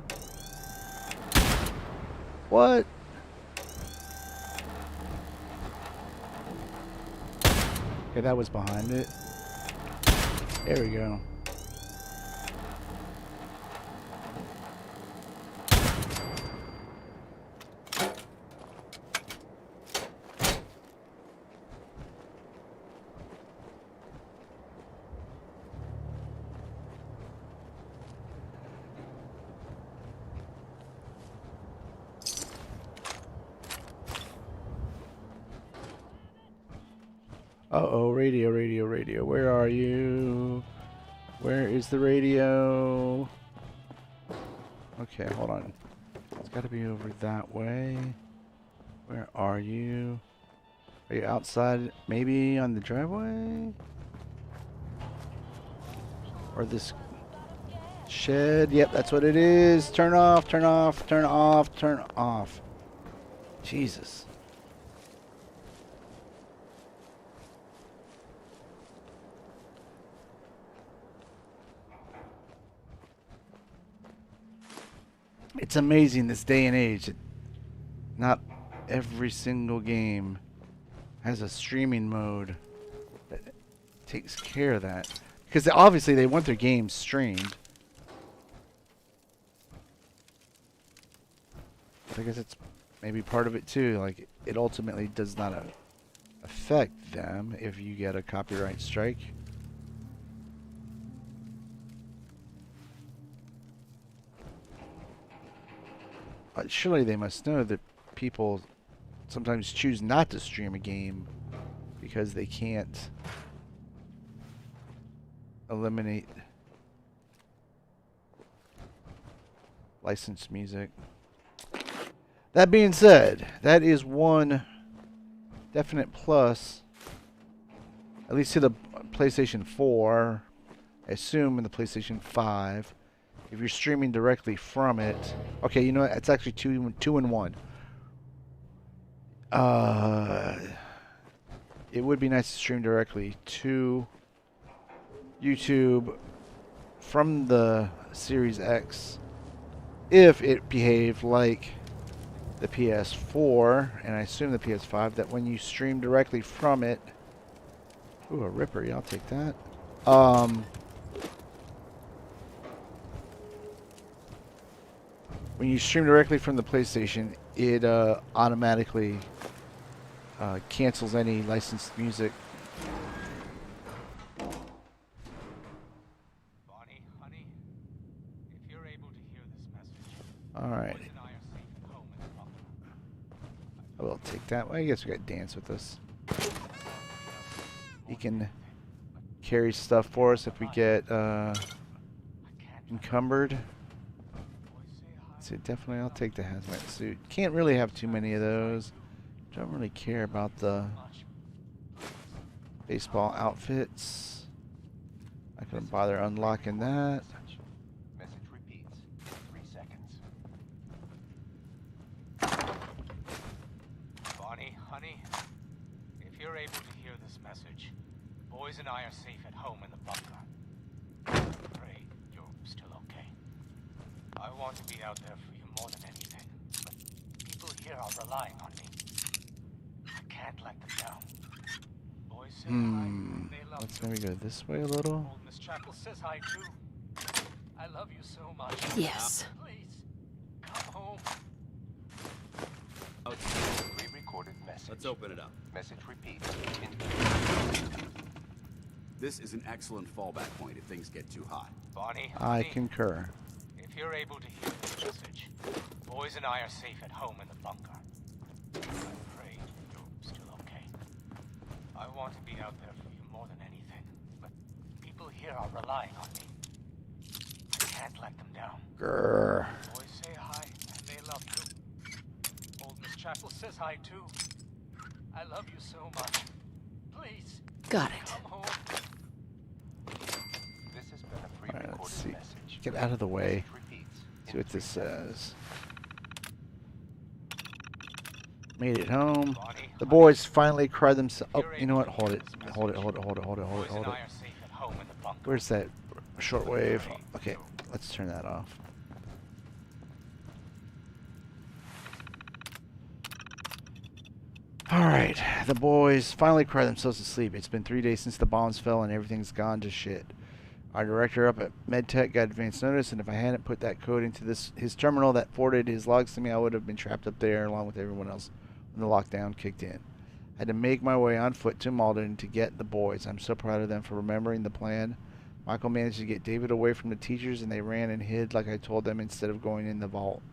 What? Okay, that was behind it. There we go. Uh-oh, radio, radio, radio. Where are you? Where is the radio? Okay, hold on. It's got to be over that way. Where are you? Are you outside? Maybe on the driveway? Or this shed? Yep, that's what it is. Turn off, turn off, turn off, turn off. Jesus. It's amazing this day and age. Not every single game has a streaming mode that takes care of that. Because obviously they want their games streamed. But I guess it's maybe part of it too. Like, it ultimately does not affect them if you get a copyright strike. Surely they must know that people sometimes choose not to stream a game because they can't eliminate licensed music. That being said, that is one definite plus, at least to the PlayStation 4. I assume in the PlayStation 5, if you're streaming directly from it. Okay, you know what? It's actually two in one. It would be nice to stream directly to YouTube from the Series X if it behaved like the PS4, and I assume the PS5, that when you stream directly from it... Ooh, a Ripper, yeah, I'll take that. When you stream directly from the PlayStation, it automatically cancels any licensed music. Bonnie, honey, if you're able to hear this message, Alright. Boys and I are safe at home in the bunker. I will take that. Well, I guess we got Dance with us. He can carry stuff for us if we get encumbered. So definitely I'll take the hazmat suit. Can't really have too many of those. Don't really care about the baseball outfits. I couldn't bother unlocking that. Message repeats in 3 seconds. Bonnie, honey, if you're able to hear this message, boys and I are safe at home in the bunker. Pray you're still okay. I want to be out there for you more than anything, but people here are relying on me. I can't let them down. Boys say hi, and they love Let's you. maybe go this way a little. Old Miss Chappell says hi too. I love you so much. Yes. Please, come home. Pre-recorded message. Let's open it up. Message repeats. This is an excellent fallback point if things get too hot. Bonnie, I honey, concur. if you're able to hear this message, boys and I are safe at home in the bunker. I pray you're still okay. I want to be out there for you more than anything, but people here are relying on me. I can't let them down. Grr. Boys say hi, and they love you. Old Miss Chappell says hi too. I love you so much. Please, Got it. come home. This has been a Alright, let's pre-recorded see. message. Get out of the way. Message repeats See in what this 3 seconds. says. Made it home. Bonnie, The boys finally cried themselves. Oh, you know what? Hold it. Hold it. Hold it. Hold it. Hold it. Hold it. boys Hold and it. I are safe at home in the bunker. Where's that shortwave? Okay, let's turn that off. Alright, the boys finally cried themselves to sleep. It's been 3 days since the bombs fell and everything's gone to shit. Our director up at MedTech got advance notice, and if I hadn't put that code into his terminal that forwarded his logs to me, I would have been trapped up there along with everyone else when the lockdown kicked in. I had to make my way on foot to Malden to get the boys. I'm so proud of them for remembering the plan. Michael managed to get David away from the teachers, and they ran and hid like I told them instead of going in the vault.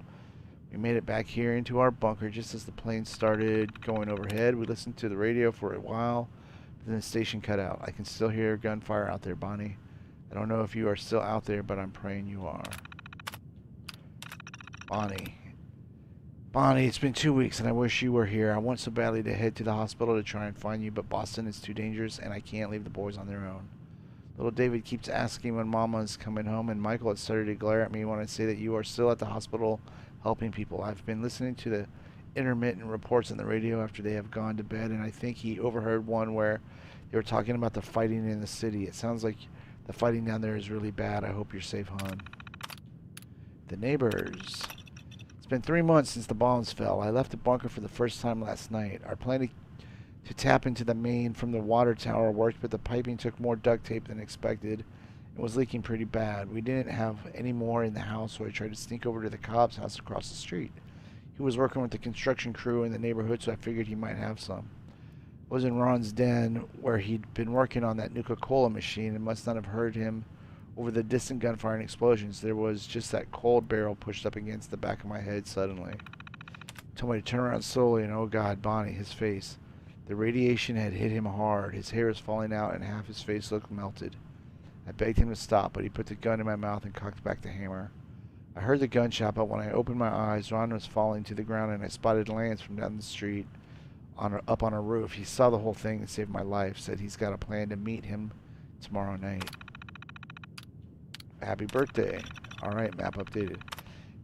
We made it back here into our bunker just as the plane started going overhead. We listened to the radio for a while, but then the station cut out. I can still hear gunfire out there, Bonnie. I don't know if you are still out there, but I'm praying you are. Bonnie. Bonnie, it's been 2 weeks and I wish you were here. I want so badly to head to the hospital to try and find you, but Boston is too dangerous and I can't leave the boys on their own. Little David keeps asking when Mama is coming home, and Michael has started to glare at me when I say that you are still at the hospital helping people. I've been listening to the intermittent reports on the radio after they have gone to bed, and I think he overheard one where they were talking about the fighting in the city. It sounds like the fighting down there is really bad. I hope you're safe, hon. The neighbors. It's been 3 months since the bombs fell. I left the bunker for the first time last night. Our plan to tap into the main from the water tower worked, but the piping took more duct tape than expected and was leaking pretty bad. We didn't have any more in the house, so I tried to sneak over to the Cobb's house across the street. He was working with the construction crew in the neighborhood, so I figured he might have some. I was in Ron's den where he'd been working on that Nuka-Cola machine and must not have heard him over the distant gunfire and explosions. There was just that cold barrel pushed up against the back of my head suddenly. Told me to turn around slowly, and oh God, Bonnie, his face. The radiation had hit him hard. His hair was falling out, and half his face looked melted. I begged him to stop, but he put the gun in my mouth and cocked back the hammer. I heard the gunshot, but when I opened my eyes, Ron was falling to the ground, and I spotted Lance from down the street up on a roof. He saw the whole thing and saved my life. Said he's got a plan to meet him tomorrow night. Happy birthday. All right, map updated.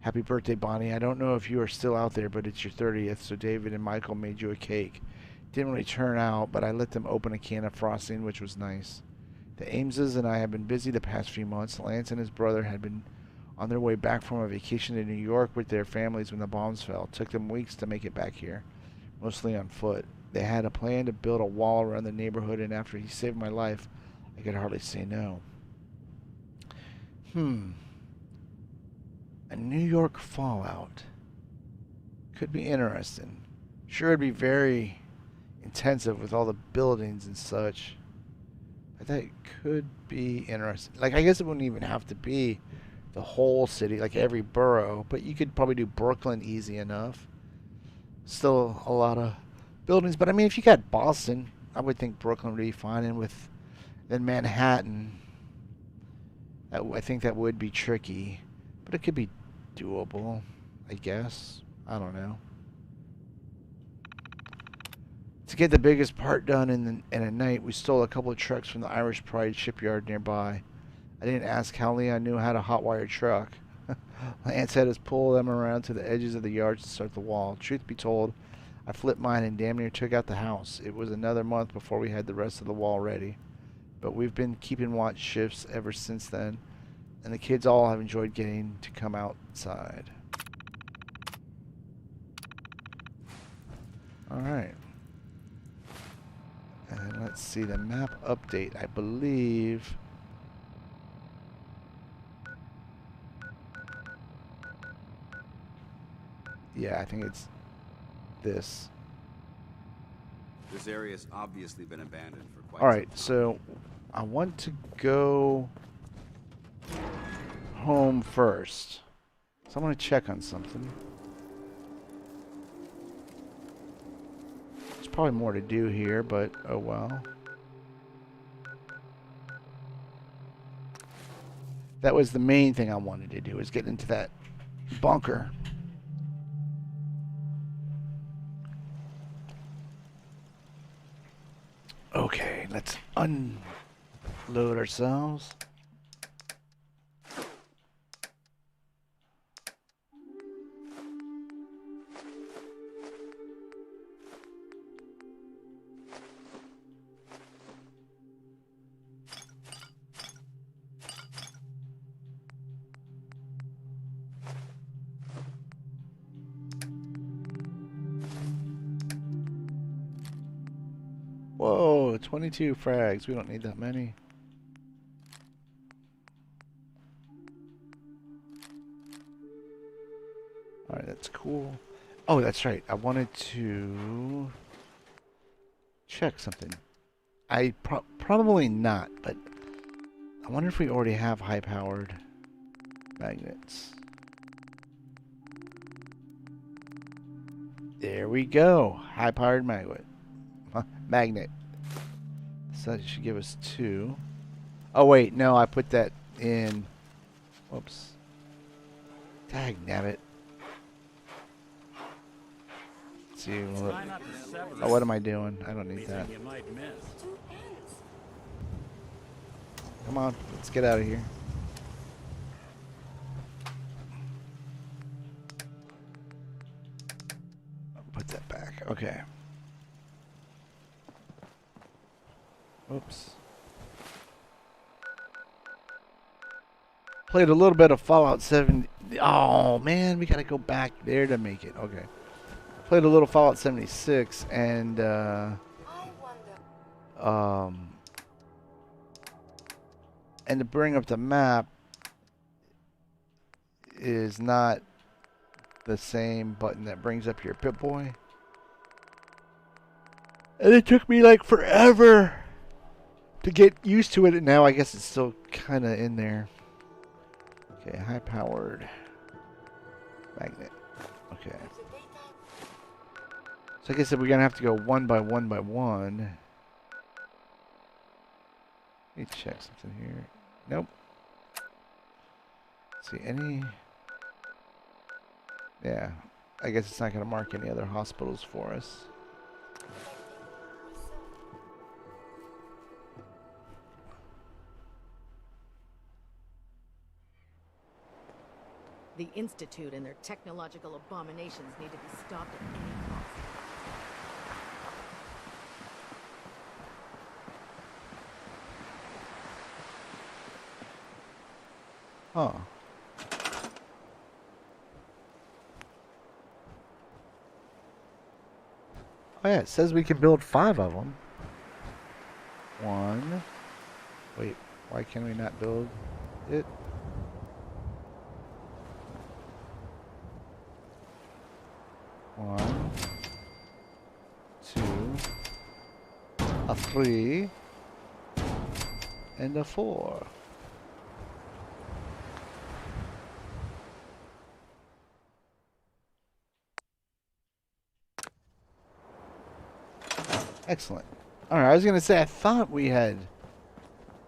Happy birthday, Bonnie. I don't know if you are still out there, but it's your 30th, so David and Michael made you a cake. Didn't really turn out, but I let them open a can of frosting, which was nice. The Ameses and I have been busy the past few months. Lance and his brother had been on their way back from a vacation to New York with their families when the bombs fell. It took them weeks to make it back here, mostly on foot. They had a plan to build a wall around the neighborhood, and after he saved my life, I could hardly say no. A New York fallout. Could be interesting. Sure, it'd be very intensive with all the buildings and such. But that could be interesting. Like, I guess it wouldn't even have to be the whole city, like every borough, but you could probably do Brooklyn easy enough. Still a lot of buildings, but I mean, if you got Boston, I would think Brooklyn would be fine, and then Manhattan, I think that would be tricky, but it could be doable, I guess. I don't know. To get the biggest part done in a night, we stole a couple of trucks from the Irish Pride shipyard nearby. I didn't ask how Leon knew how to hotwire a truck. Lance had us pull them around to the edges of the yards to start the wall. Truth be told, I flipped mine and damn near took out the house. It was another month before we had the rest of the wall ready. But we've been keeping watch shifts ever since then, and the kids all have enjoyed getting to come outside. Alright. And let's see, the map update, I believe. Yeah, I think it's this. This area's obviously been abandoned for quite Alright, some time. so I want to go home first. So I want to check on something. There's probably more to do here, but oh well. That was the main thing I wanted to do, is get into that bunker. Okay, let's unload ourselves. Whoa, 22 frags. We don't need that many. Alright, that's cool. Oh, that's right. I wanted to check something. Probably not, but I wonder if we already have high-powered magnets. There we go. High-powered magnet. So that should give us 2. Oh wait, no, I put that in. Whoops. Dag nabbit. Let's see. Oh, what am I doing? I don't need that. Come on, let's get out of here. Put that back. Okay. Oops. Played a little bit of Fallout 70. Oh, man, we got to go back there to make it. Okay. Played a little Fallout 76, and, and to bring up the map is not the same button that brings up your Pip-Boy. And it took me like forever to get used to it, and now I guess it's still kind of in there. Okay, high-powered magnet. Okay. So I guess we're going to have to go one by one by one. Let me check something here. Nope. Let's see, any... Yeah, I guess it's not going to mark any other hospitals for us. The Institute and their technological abominations need to be stopped at any cost. Huh. Oh yeah, it says we can build 5 of them. 1. Wait, why can we not build it? One, 2, a 3, and a 4. Excellent. Alright, I was going to say, I thought we had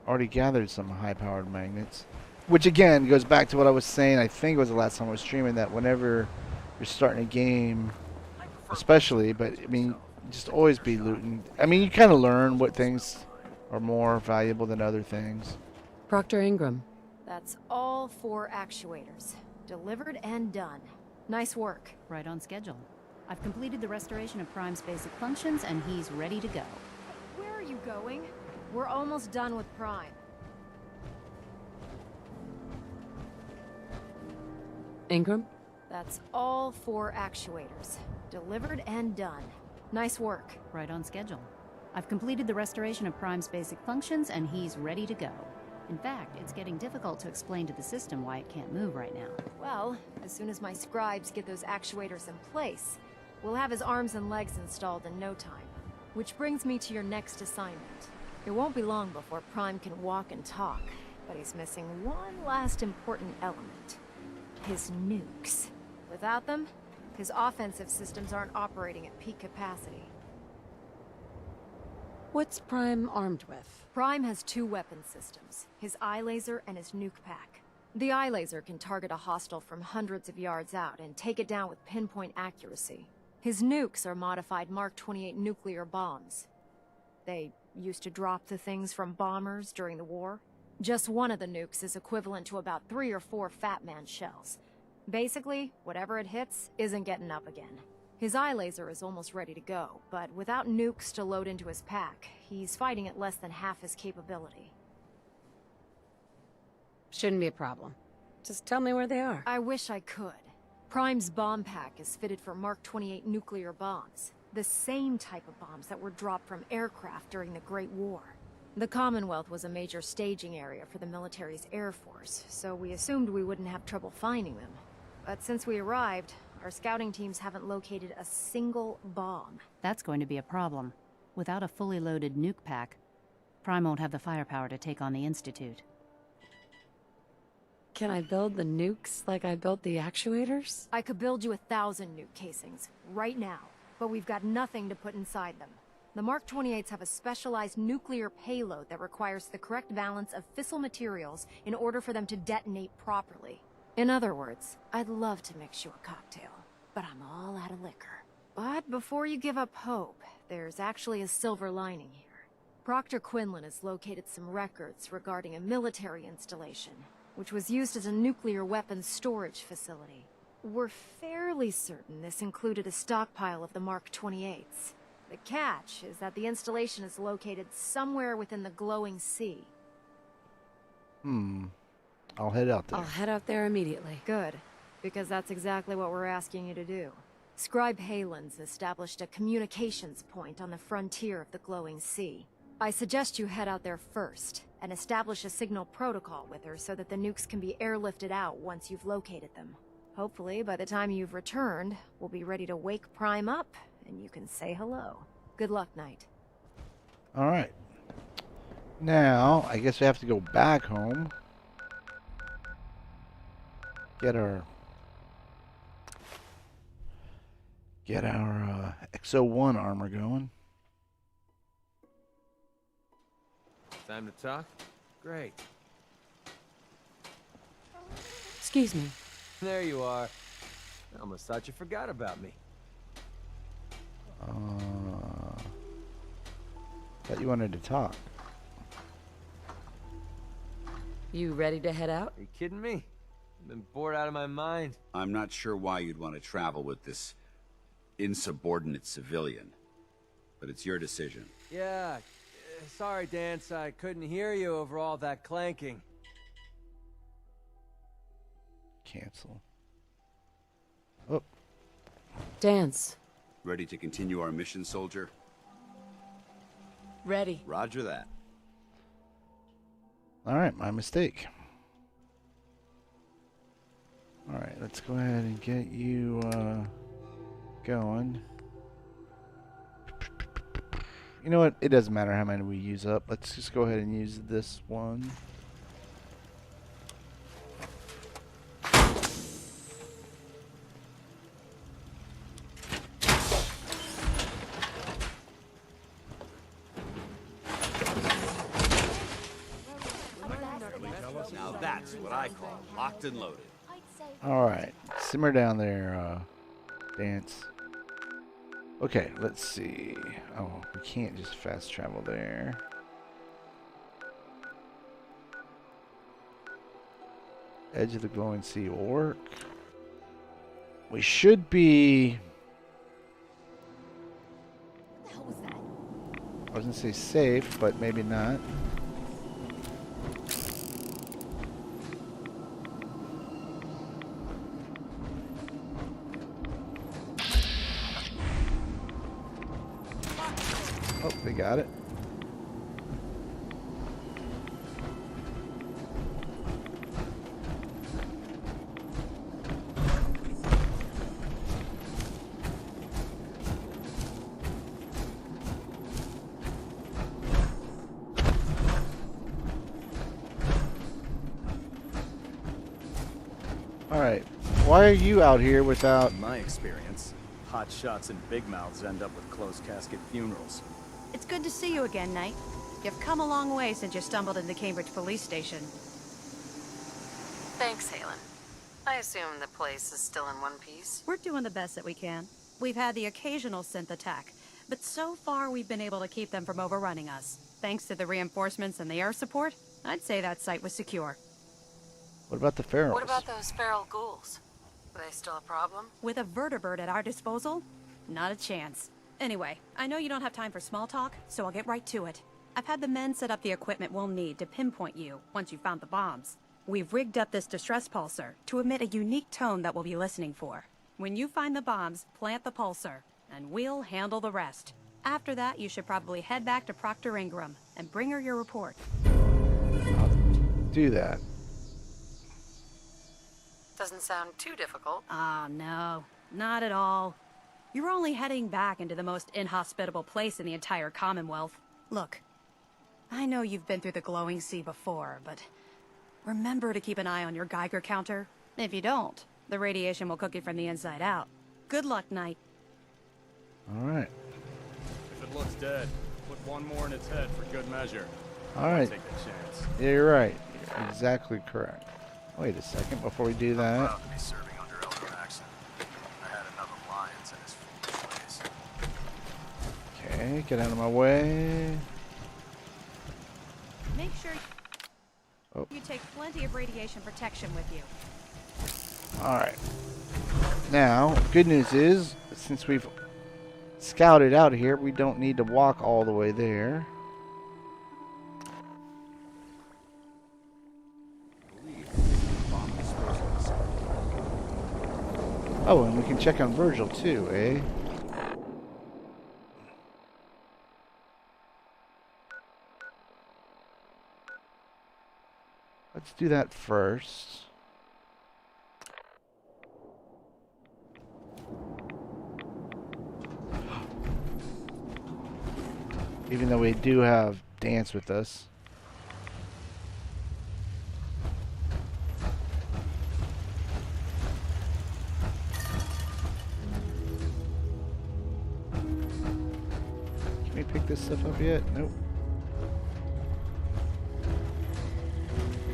already gathered some high-powered magnets. Which, again, goes back to what I was saying, I think it was the last time I was streaming, that whenever you're starting a game, especially, but, I mean, just always be looting. I mean, you kind of learn what things are more valuable than other things. Proctor Ingram. That's all 4 actuators. Delivered and done. Nice work. Right on schedule. I've completed the restoration of Prime's basic functions, and he's ready to go. Where are you going? We're almost done with Prime. Ingram? That's all 4 actuators. Delivered and done. Nice work. Right on schedule. I've completed the restoration of Prime's basic functions, and he's ready to go. In fact, it's getting difficult to explain to the system why it can't move right now. Well, as soon as my scribes get those actuators in place, we'll have his arms and legs installed in no time. Which brings me to your next assignment. It won't be long before Prime can walk and talk, but he's missing one last important element. His nukes. Without them, his offensive systems aren't operating at peak capacity. What's Prime armed with? Prime has 2 weapon systems, his eye laser and his nuke pack. The eye laser can target a hostile from hundreds of yards out and take it down with pinpoint accuracy. His nukes are modified Mark 28 nuclear bombs. They used to drop the things from bombers during the war. Just one of the nukes is equivalent to about 3 or 4 Fat Man shells. Basically, whatever it hits isn't getting up again. His eye laser is almost ready to go, but without nukes to load into his pack, he's fighting at less than half his capability. Shouldn't be a problem. Just tell me where they are. I wish I could. Prime's bomb pack is fitted for Mark 28 nuclear bombs, the same type of bombs that were dropped from aircraft during the Great War. The Commonwealth was a major staging area for the military's air force, so we assumed we wouldn't have trouble finding them. But since we arrived, our scouting teams haven't located a single bomb. That's going to be a problem. Without a fully loaded nuke pack, Prime won't have the firepower to take on the Institute. Can I build the nukes like I built the actuators? I could build you 1,000 nuke casings, right now, but we've got nothing to put inside them. The Mark 28s have a specialized nuclear payload that requires the correct balance of fissile materials in order for them to detonate properly. In other words, I'd love to mix you a cocktail, but I'm all out of liquor. But before you give up hope, there's actually a silver lining here. Proctor Quinlan has located some records regarding a military installation, which was used as a nuclear weapons storage facility. We're fairly certain this included a stockpile of the Mark 28s. The catch is that the installation is located somewhere within the glowing sea. I'll head out there. I'll head out there immediately. Good, because that's exactly what we're asking you to do. Scribe Halen's established a communications point on the frontier of the glowing sea. I suggest you head out there first, and establish a signal protocol with her so that the nukes can be airlifted out once you've located them. Hopefully, by the time you've returned, we'll be ready to wake Prime up, and you can say hello. Good luck, Knight. Alright. Now, I guess we have to go back home. Get our XO1 armor going. Time to talk? Great. Excuse me. There you are. I almost thought you forgot about me. Thought you wanted to talk. You ready to head out? Are you kidding me? I've been bored out of my mind. I'm not sure why you'd want to travel with this insubordinate civilian, but it's your decision. Yeah. Sorry, Dance. I couldn't hear you over all that clanking. Cancel. Oh. Dance. Ready to continue our mission, soldier? Ready. Roger that. Alright, my mistake. Alright, let's go ahead and get you going. You know what? It doesn't matter how many we use up. Let's just go ahead and use this one. Now that's what I call locked and loaded. Alright, simmer down there, Dance. Okay, let's see. Oh, we can't just fast travel there. Edge of the glowing sea will work. We should be... What the hell was that? I was gonna say safe, but maybe not. Oh, they got it. Alright, why are you out here without... In my experience, hot shots and big mouths end up with closed casket funerals. It's good to see you again, Knight. You've come a long way since you stumbled into Cambridge Police Station. Thanks, Halen. I assume the place is still in one piece. We're doing the best that we can. We've had the occasional synth attack, but so far we've been able to keep them from overrunning us. Thanks to the reinforcements and the air support, I'd say that site was secure. What about the ferals? What about those feral ghouls? Are they still a problem? With a vertibird at our disposal? Not a chance. Anyway, I know you don't have time for small talk, so I'll get right to it. I've had the men set up the equipment we'll need to pinpoint you once you've found the bombs. We've rigged up this distress pulsar to emit a unique tone that we'll be listening for. When you find the bombs, plant the pulsar, and we'll handle the rest. After that, you should probably head back to Proctor Ingram and bring her your report. I'll do that. Doesn't sound too difficult. Ah, no. Not at all. You're only heading back into the most inhospitable place in the entire Commonwealth. Look, I know you've been through the glowing sea before, but remember to keep an eye on your Geiger counter. If you don't, the radiation will cook you from the inside out. Good luck, Knight. Alright. If it looks dead, put one more in its head for good measure. Alright. Take the chance. Yeah, you're right. You're exactly correct. Wait a second before we do that. Proud to be serving under Elder Maxon. I had enough of lions and his foolish ways. Okay, get out of my way. Make sure Oh. you take plenty of radiation protection with you. Alright. Now, good news is, since we've scouted out here, we don't need to walk all the way there. Oh, and we can check on Virgil too, eh? Let's do that first. Even though we do have Dance with us. Can we pick this stuff up yet? Nope.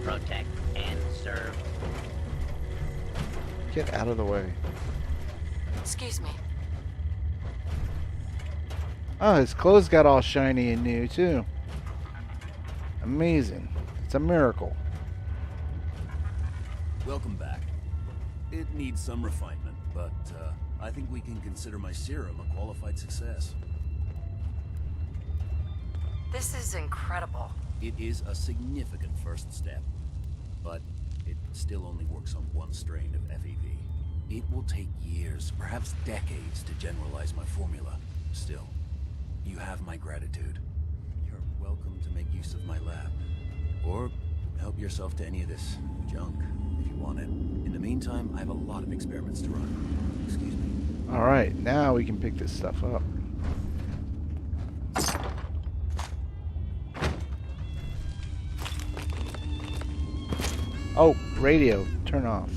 Protect and serve. Get out of the way. Excuse me. Oh, his clothes got all shiny and new, too. Amazing. It's a miracle. Welcome back. It needs some refinement, but I think we can consider my serum a qualified success. This is incredible. It is a significant first step, but it still only works on one strain of FEV. It will take years, perhaps decades, to generalize my formula. Still, you have my gratitude. You're welcome to make use of my lab. Or help yourself to any of this junk, if you want it. In the meantime, I have a lot of experiments to run. Excuse me. Alright, now we can pick this stuff up. Oh, radio, turn off.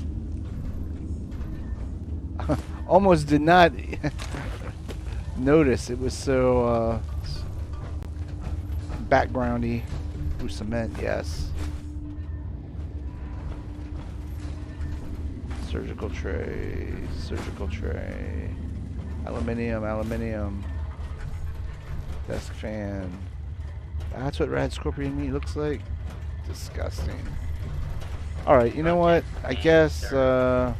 Almost did not notice. It was so backgroundy. Ooh, cement, yes. Surgical tray, surgical tray. Aluminium, aluminium. Desk fan. That's what rad scorpion meat looks like. Disgusting. Alright, you know what? I guess, I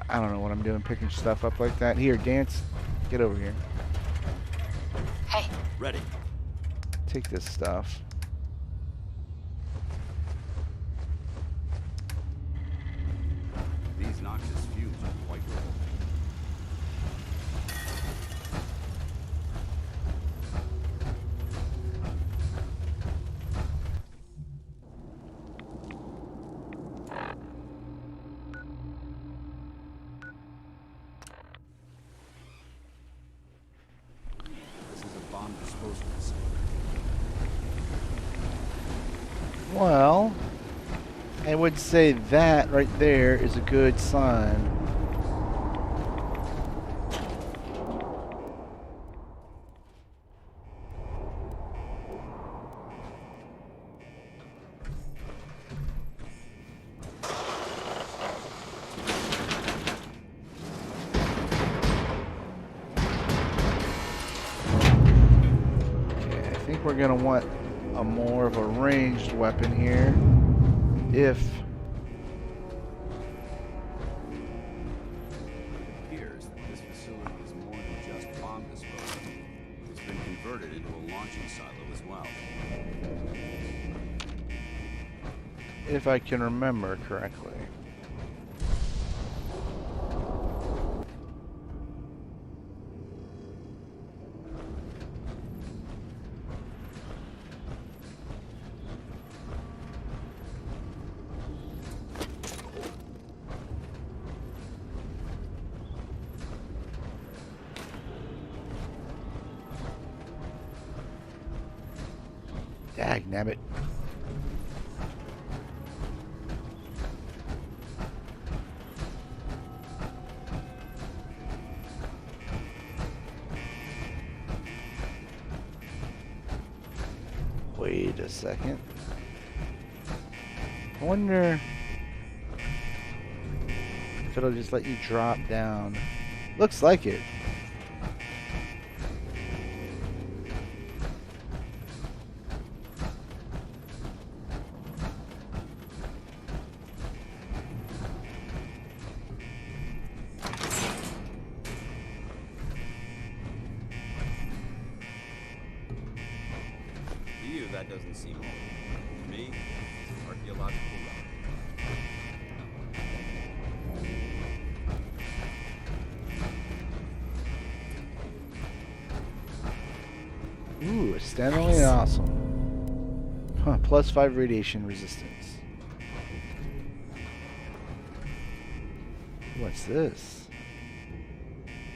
don't know what I'm doing picking stuff up like that. Here, Dance. Get over here. Hey. Ready. Take this stuff. These noxious fumes are quite real. Well, I would say that right there is a good sign. Okay, I think we're gonna want a more of a ranged weapon here. If It appears that this facility is more than just bomb disposal. It's been converted into a launching silo as well. if I can remember correctly. Dagnabbit. Wait a second. I wonder if it'll just let you drop down. Looks like it. To you, that doesn't seem old. To me, it's an archaeological relic. Ooh, standalone awesome. Huh, +5 radiation resistance. What's this?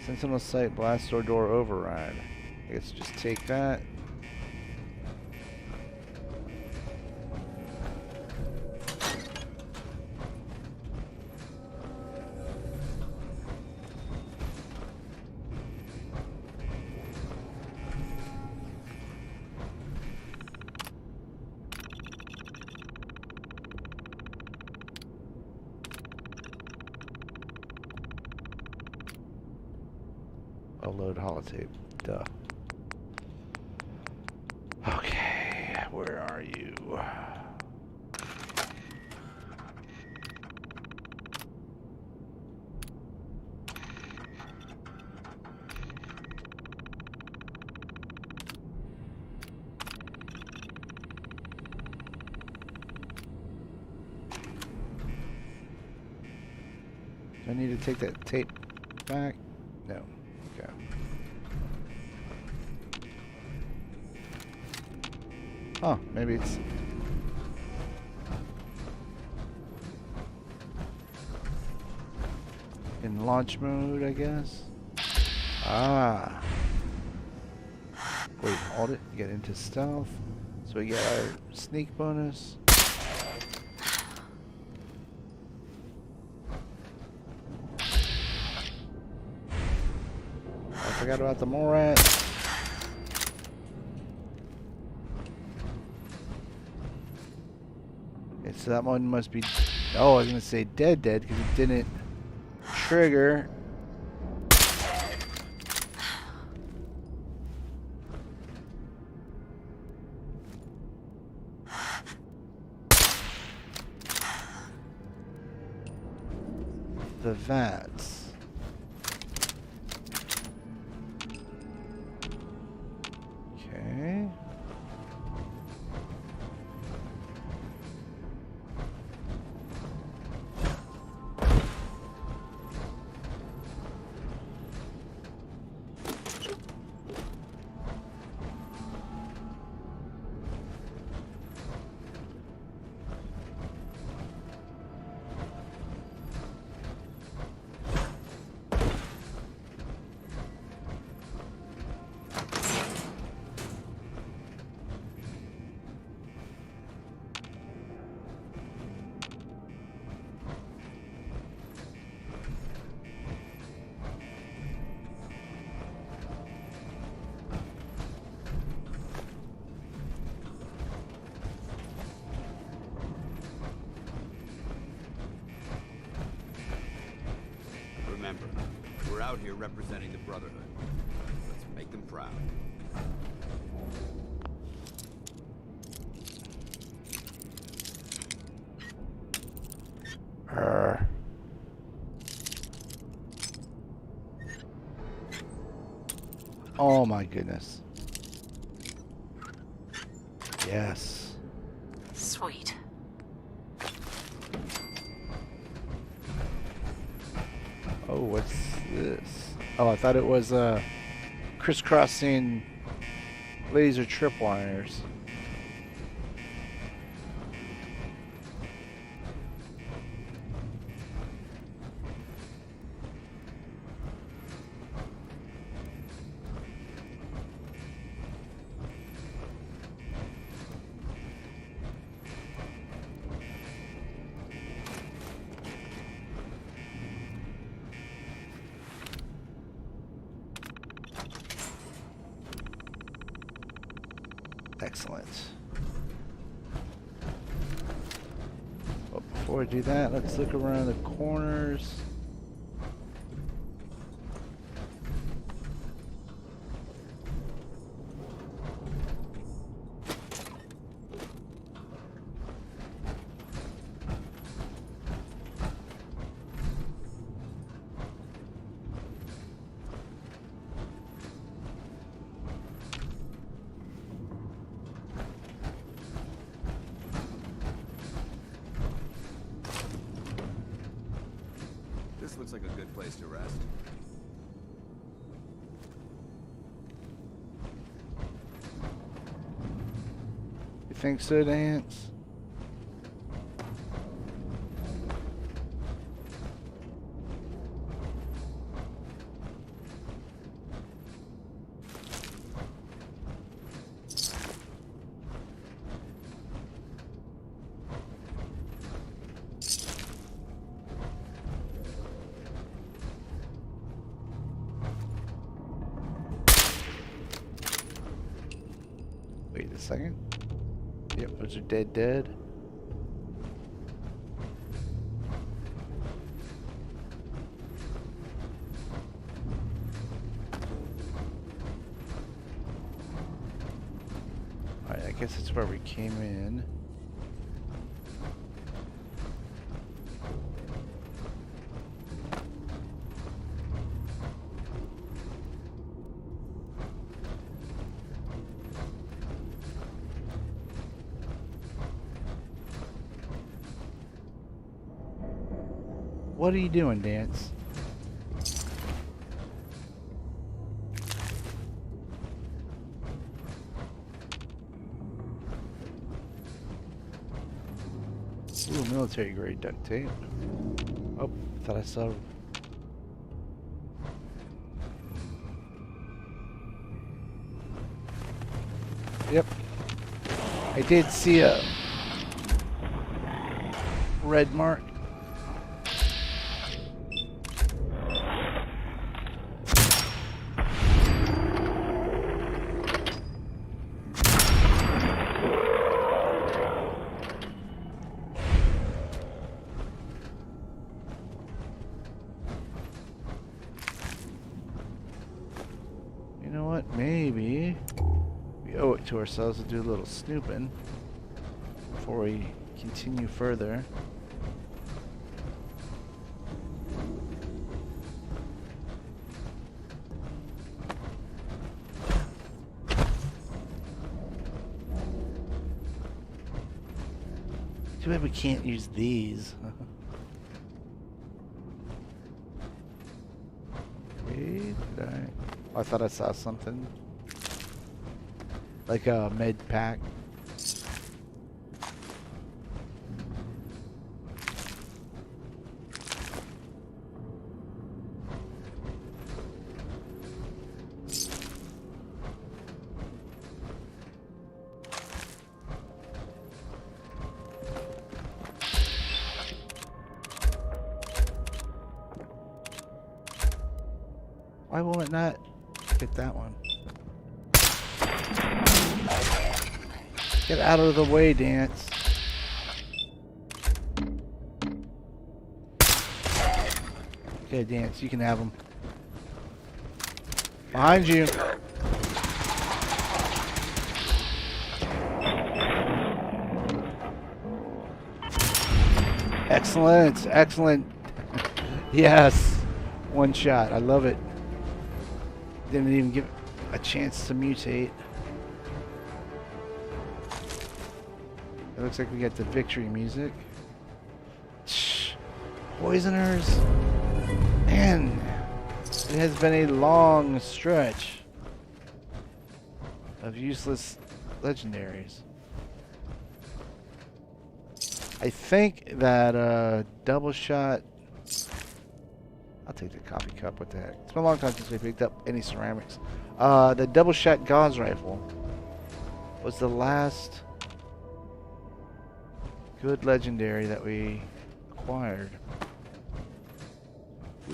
Sentinel Sight blast door override. I guess just take that. I'll load holotape. Duh. Okay, where are you? Do I need to take that tape back? No. Okay. Oh, maybe it's... in launch mode, I guess. Ah. Wait, hold it. Get into stealth. So we get our sneak bonus. I forgot about the Morat. Okay, so that one must be... Oh, I was going to say dead because it didn't trigger. The vats. Okay. Remember, we're out here representing the Brotherhood. Let's make them proud. Oh my goodness. Yes. Sweet. Oh, what's this? Oh, I thought it was crisscrossing laser tripwires. Excellent. But before I do that, let's look around the corners. This looks like a good place to rest. You think so, Dance? Wait a second. Yep, those are dead. Alright, I guess it's where we came in. What are you doing, Dance? Ooh, military grade duct tape. Oh, thought I saw. Yep. I did see a red mark. You know what? Maybe we owe it to ourselves to do a little snooping before we continue further. Too bad we can't use these. Wait, did I? Oh, I thought I saw something. Like a med pack. Why will it not get that one? Get out of the way, Dance. Okay, Dance, you can have them. Behind you. Excellent, excellent. Yes, one shot. I love it. Didn't even give it a chance to mutate. It looks like we got the victory music. Shh. Poisoners. Man, it has been a long stretch of useless legendaries. I think that double shot. I'll take the coffee cup. What the heck? It's been a long time since we picked up any ceramics. The double shot gauze rifle was the last good legendary that we acquired.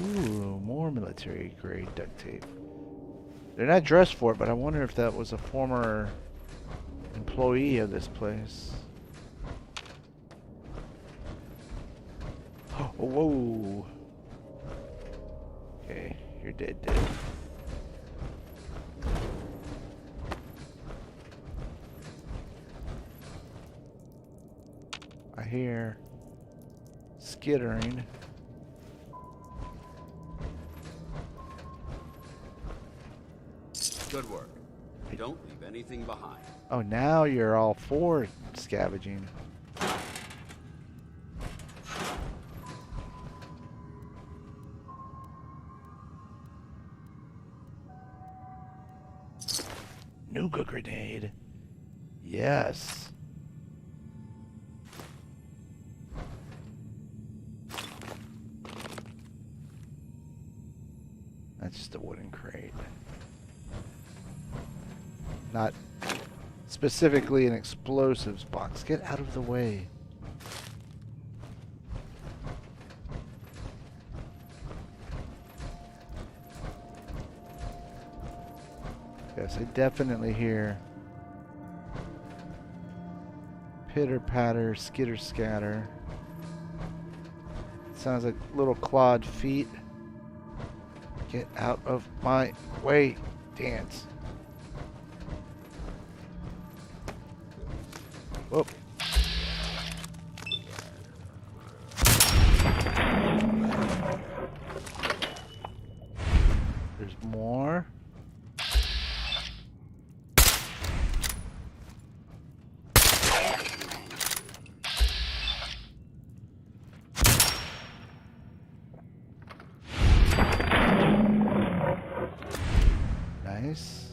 Ooh, more military grade duct tape. They're not dressed for it, but I wonder if that was a former employee of this place. Oh, whoa. Okay, you're dead. I hear skittering. Good work. Don't leave anything behind. Oh, now you're all for scavenging. Nuka grenade. Yes. That's just a wooden crate. Not specifically an explosives box. Get out of the way. Yes, I definitely hear Pitter patter, skitter scatter. Sounds like little clawed feet. Get out of my way, dance. Whoop. There's more. Nice.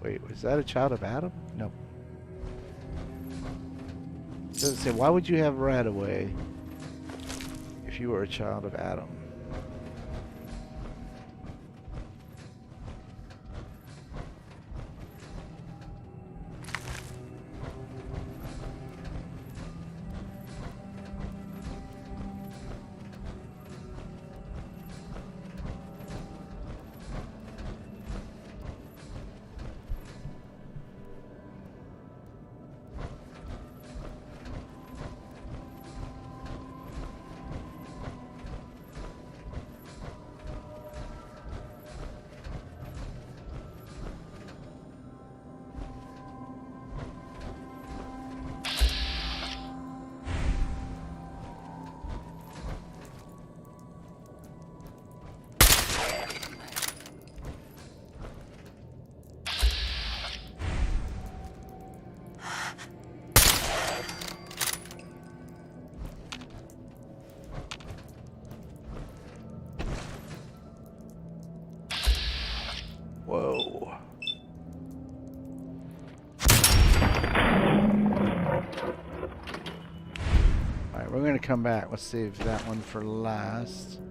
Wait, was that a child of Adam? No. It doesn't say, why would you have Radaway if you were a child of Adam? Whoa. Alright, we're going to come back. Let's save that one for last.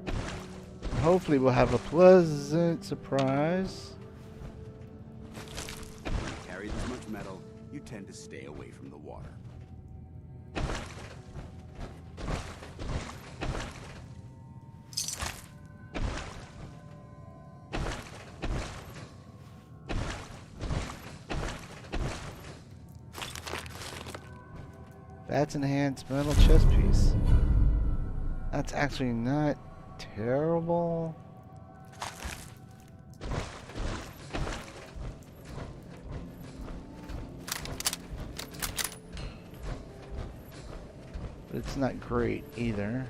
Hopefully we'll have a pleasant surprise. When you carry this much metal, you tend to stay away from the water. That's enhanced metal chest piece. That's actually not terrible. But it's not great either.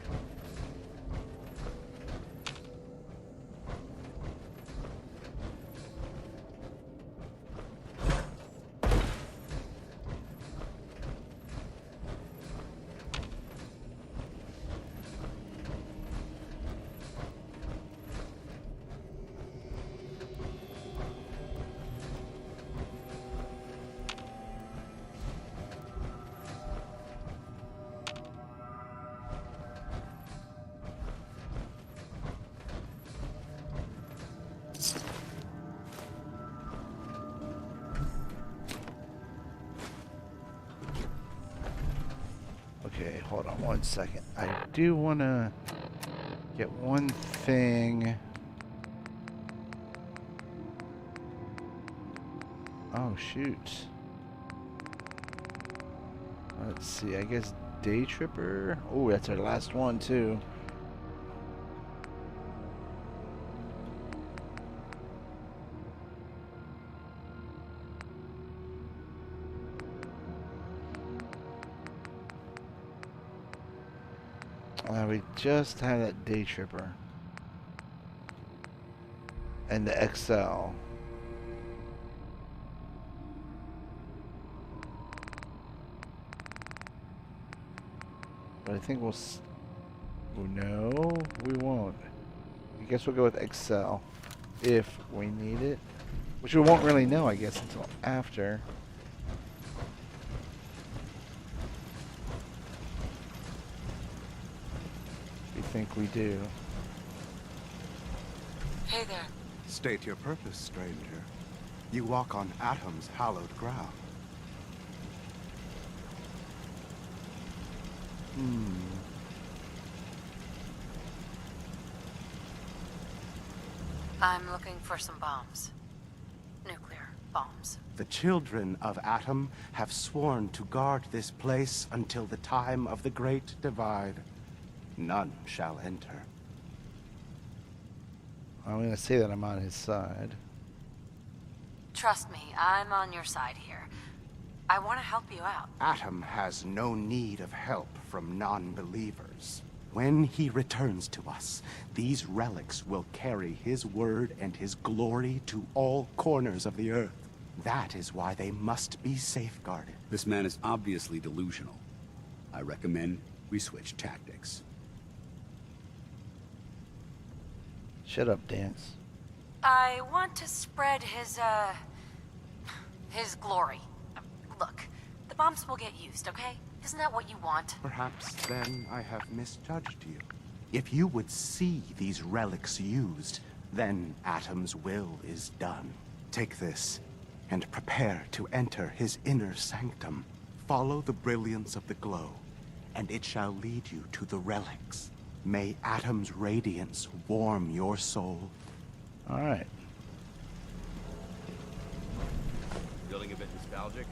Okay, hold on one second. I do want to get one thing. Oh, shoot. Let's see, I guess Day Tripper. Oh, that's our last one, too. We just had that Day Tripper. And the XL. But I think we'll... Oh, no, we won't. I guess we'll go with XL. If we need it. Which we won't really know, I guess, until after. Think we do. Hey there. State your purpose, stranger. You walk on Atom's hallowed ground. I'm looking for some bombs. Nuclear bombs. The children of Atom have sworn to guard this place until the time of the Great Divide. None shall enter. I'm going to say that I'm on his side. Trust me, I'm on your side here. I want to help you out. Atom has no need of help from non-believers. When he returns to us, these relics will carry his word and his glory to all corners of the earth. That is why they must be safeguarded. This man is obviously delusional. I recommend we switch tactics. Shut up, Dance. I want to spread his glory. Look, the bombs will get used, okay? Isn't that what you want? Perhaps then I have misjudged you. If you would see these relics used, then Atom's will is done. Take this, and prepare to enter his inner sanctum. Follow the brilliance of the glow, and it shall lead you to the relics. May Atom's radiance warm your soul. All right. Feeling a bit nostalgic?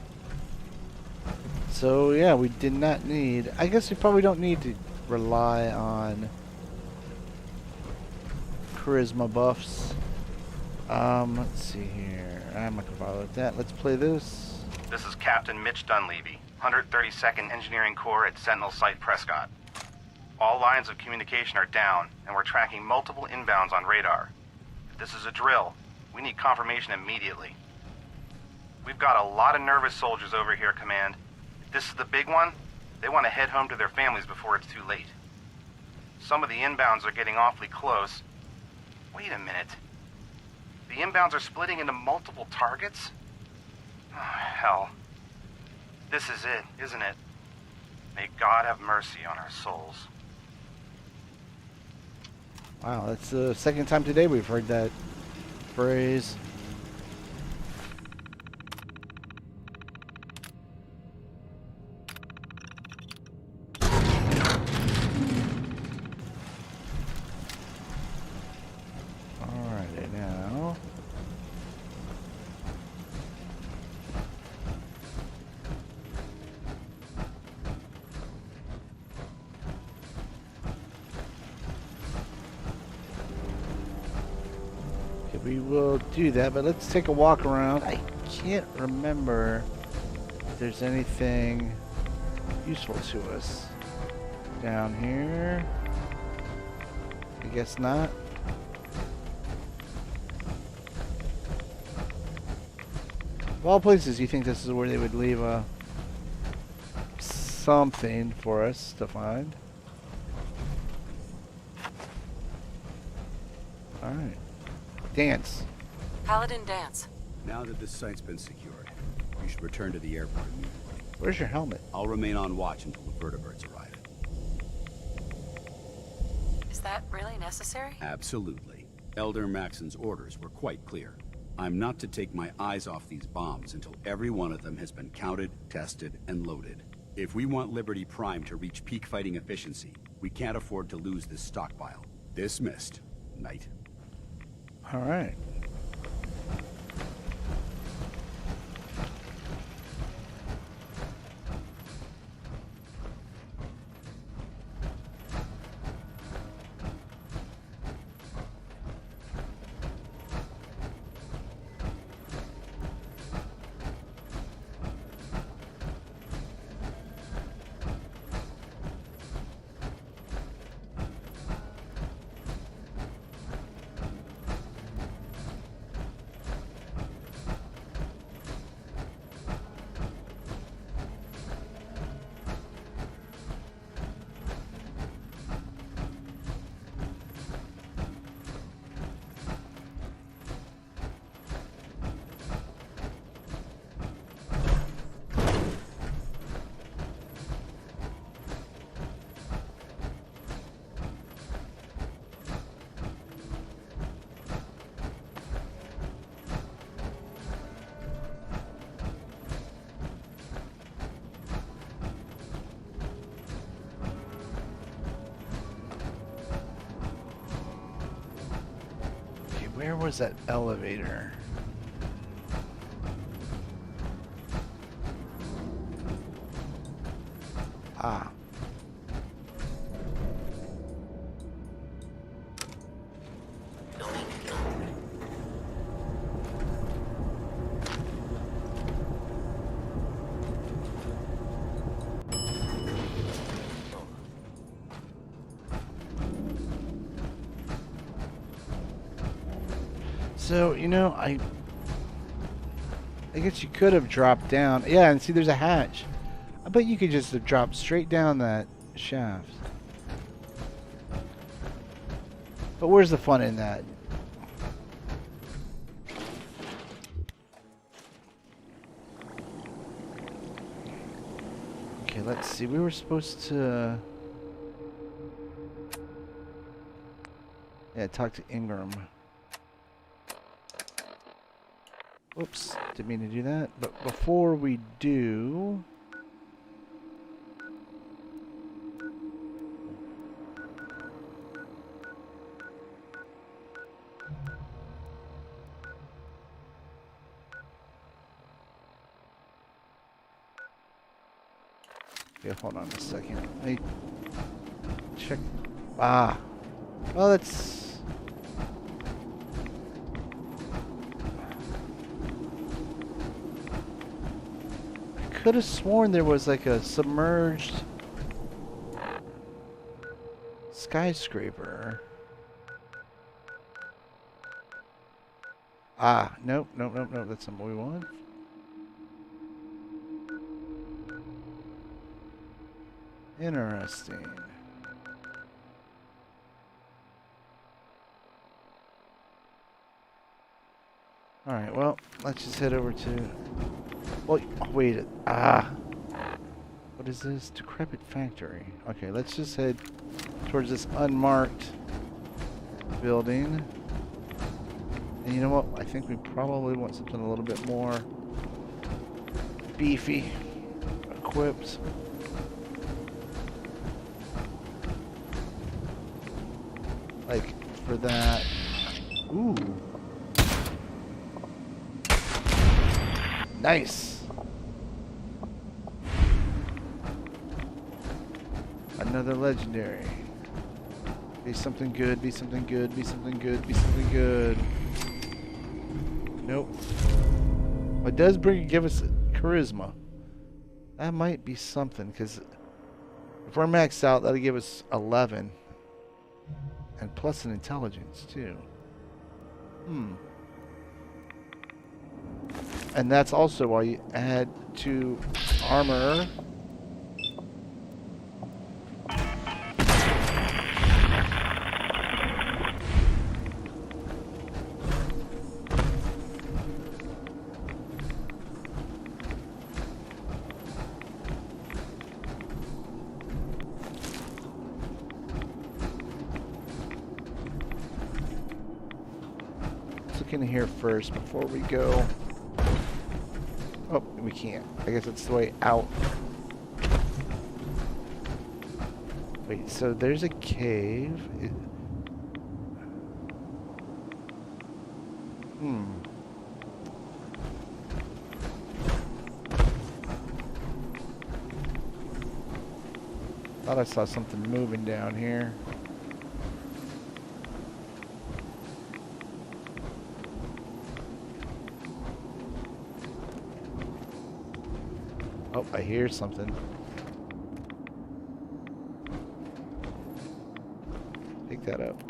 So yeah, we did not need. I guess we probably don't need to rely on charisma buffs. Let's see here. I'm not gonna bother with that. Let's play this. This is Captain Mitch Dunleavy, 132nd Engineering Corps at Sentinel Site Prescott. All lines of communication are down, and we're tracking multiple inbounds on radar. If this is a drill, we need confirmation immediately. We've got a lot of nervous soldiers over here, Command. If this is the big one, they want to head home to their families before it's too late. Some of the inbounds are getting awfully close. Wait a minute. The inbounds are splitting into multiple targets? Oh, hell. This is it, isn't it? May God have mercy on our souls. Wow, that's the second time today we've heard that phrase. Alrighty now. We will do that, but let's take a walk around. I can't remember if there's anything useful to us down here. I guess not. Of all places, you think this is where they would leave something for us to find. All right. Dance. Paladin Dance. Now that this site's been secured, you should return to the airport immediately. Where's your helmet? I'll remain on watch until the vertebrates arrive. Is that really necessary? Absolutely. Elder Maxon's orders were quite clear. I'm not to take my eyes off these bombs until every one of them has been counted, tested, and loaded. If we want Liberty Prime to reach peak fighting efficiency, we can't afford to lose this stockpile. Dismissed, Knight. All right. Where was that elevator? Ah. So, you know, I guess you could have dropped down. Yeah, and see there's a hatch. I bet you could just have dropped straight down that shaft. But where's the fun in that? Okay, let's see. We were supposed to... Yeah, talk to Ingram. Whoops, didn't mean to do that. But before we do... Okay, hold on a second. Let me check. Ah. Well, that's... I could have sworn there was like a submerged skyscraper. Ah, nope, nope, nope, nope. That's not what we want. Interesting. Alright, well, let's just head over to... Well, wait. Ah. What is this? Decrepit factory. Okay, let's just head towards this unmarked building. And you know what? I think we probably want something a little bit more beefy equipped. Like, for that... Ooh. Nice! Another legendary. Be something good, be something good, be something good, be something good. Nope. It does give us charisma. That might be something, because if we're maxed out, that'll give us 11. And plus an intelligence, too. And that's also why you add to armor. In here first before we go. Oh, we can't. I guess it's the way out. Wait, so there's a cave. Thought I saw something moving down here. Oh, I hear something. Pick that up.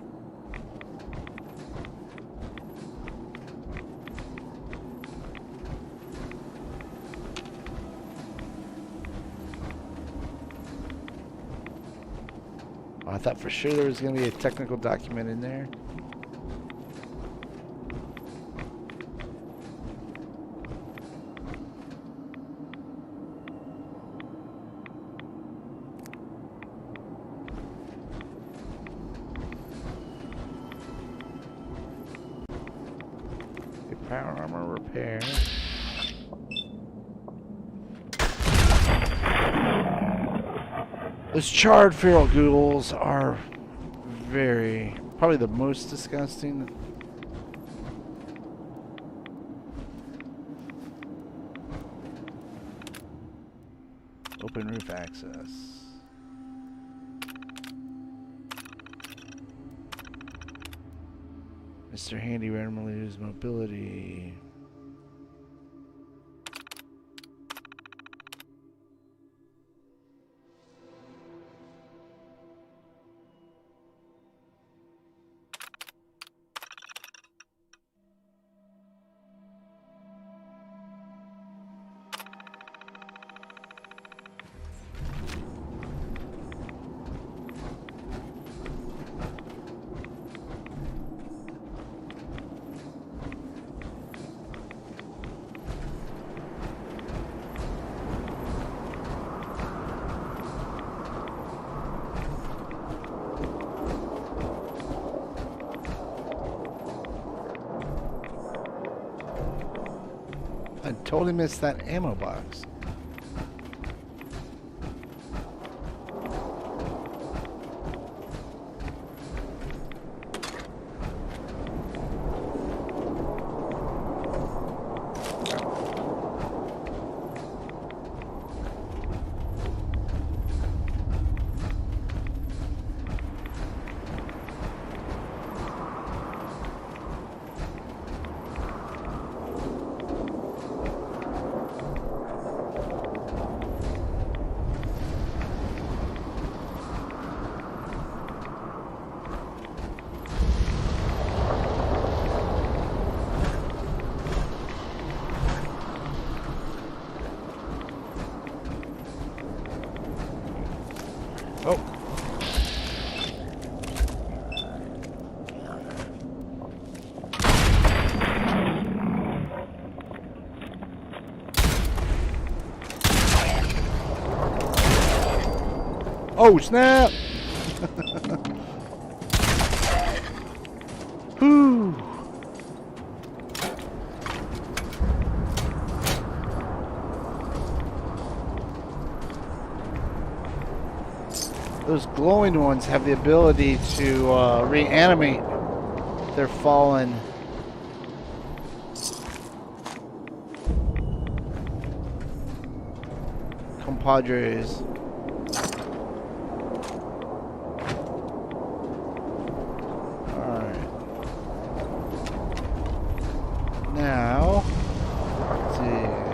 Oh, I thought for sure there was going to be a technical document in there. Power armor repair. Those charred feral ghouls are probably the most disgusting. Open roof access. Mr. Handy randomly loses mobility. I totally missed that ammo box. Oh, snap! Whew! Those glowing ones have the ability to reanimate their fallen compadres. Now, let's see.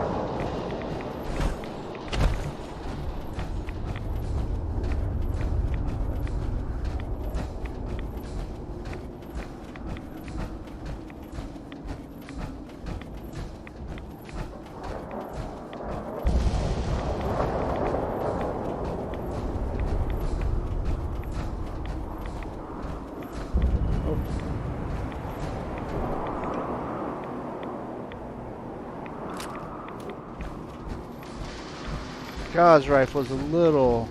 Gauze rifle is a little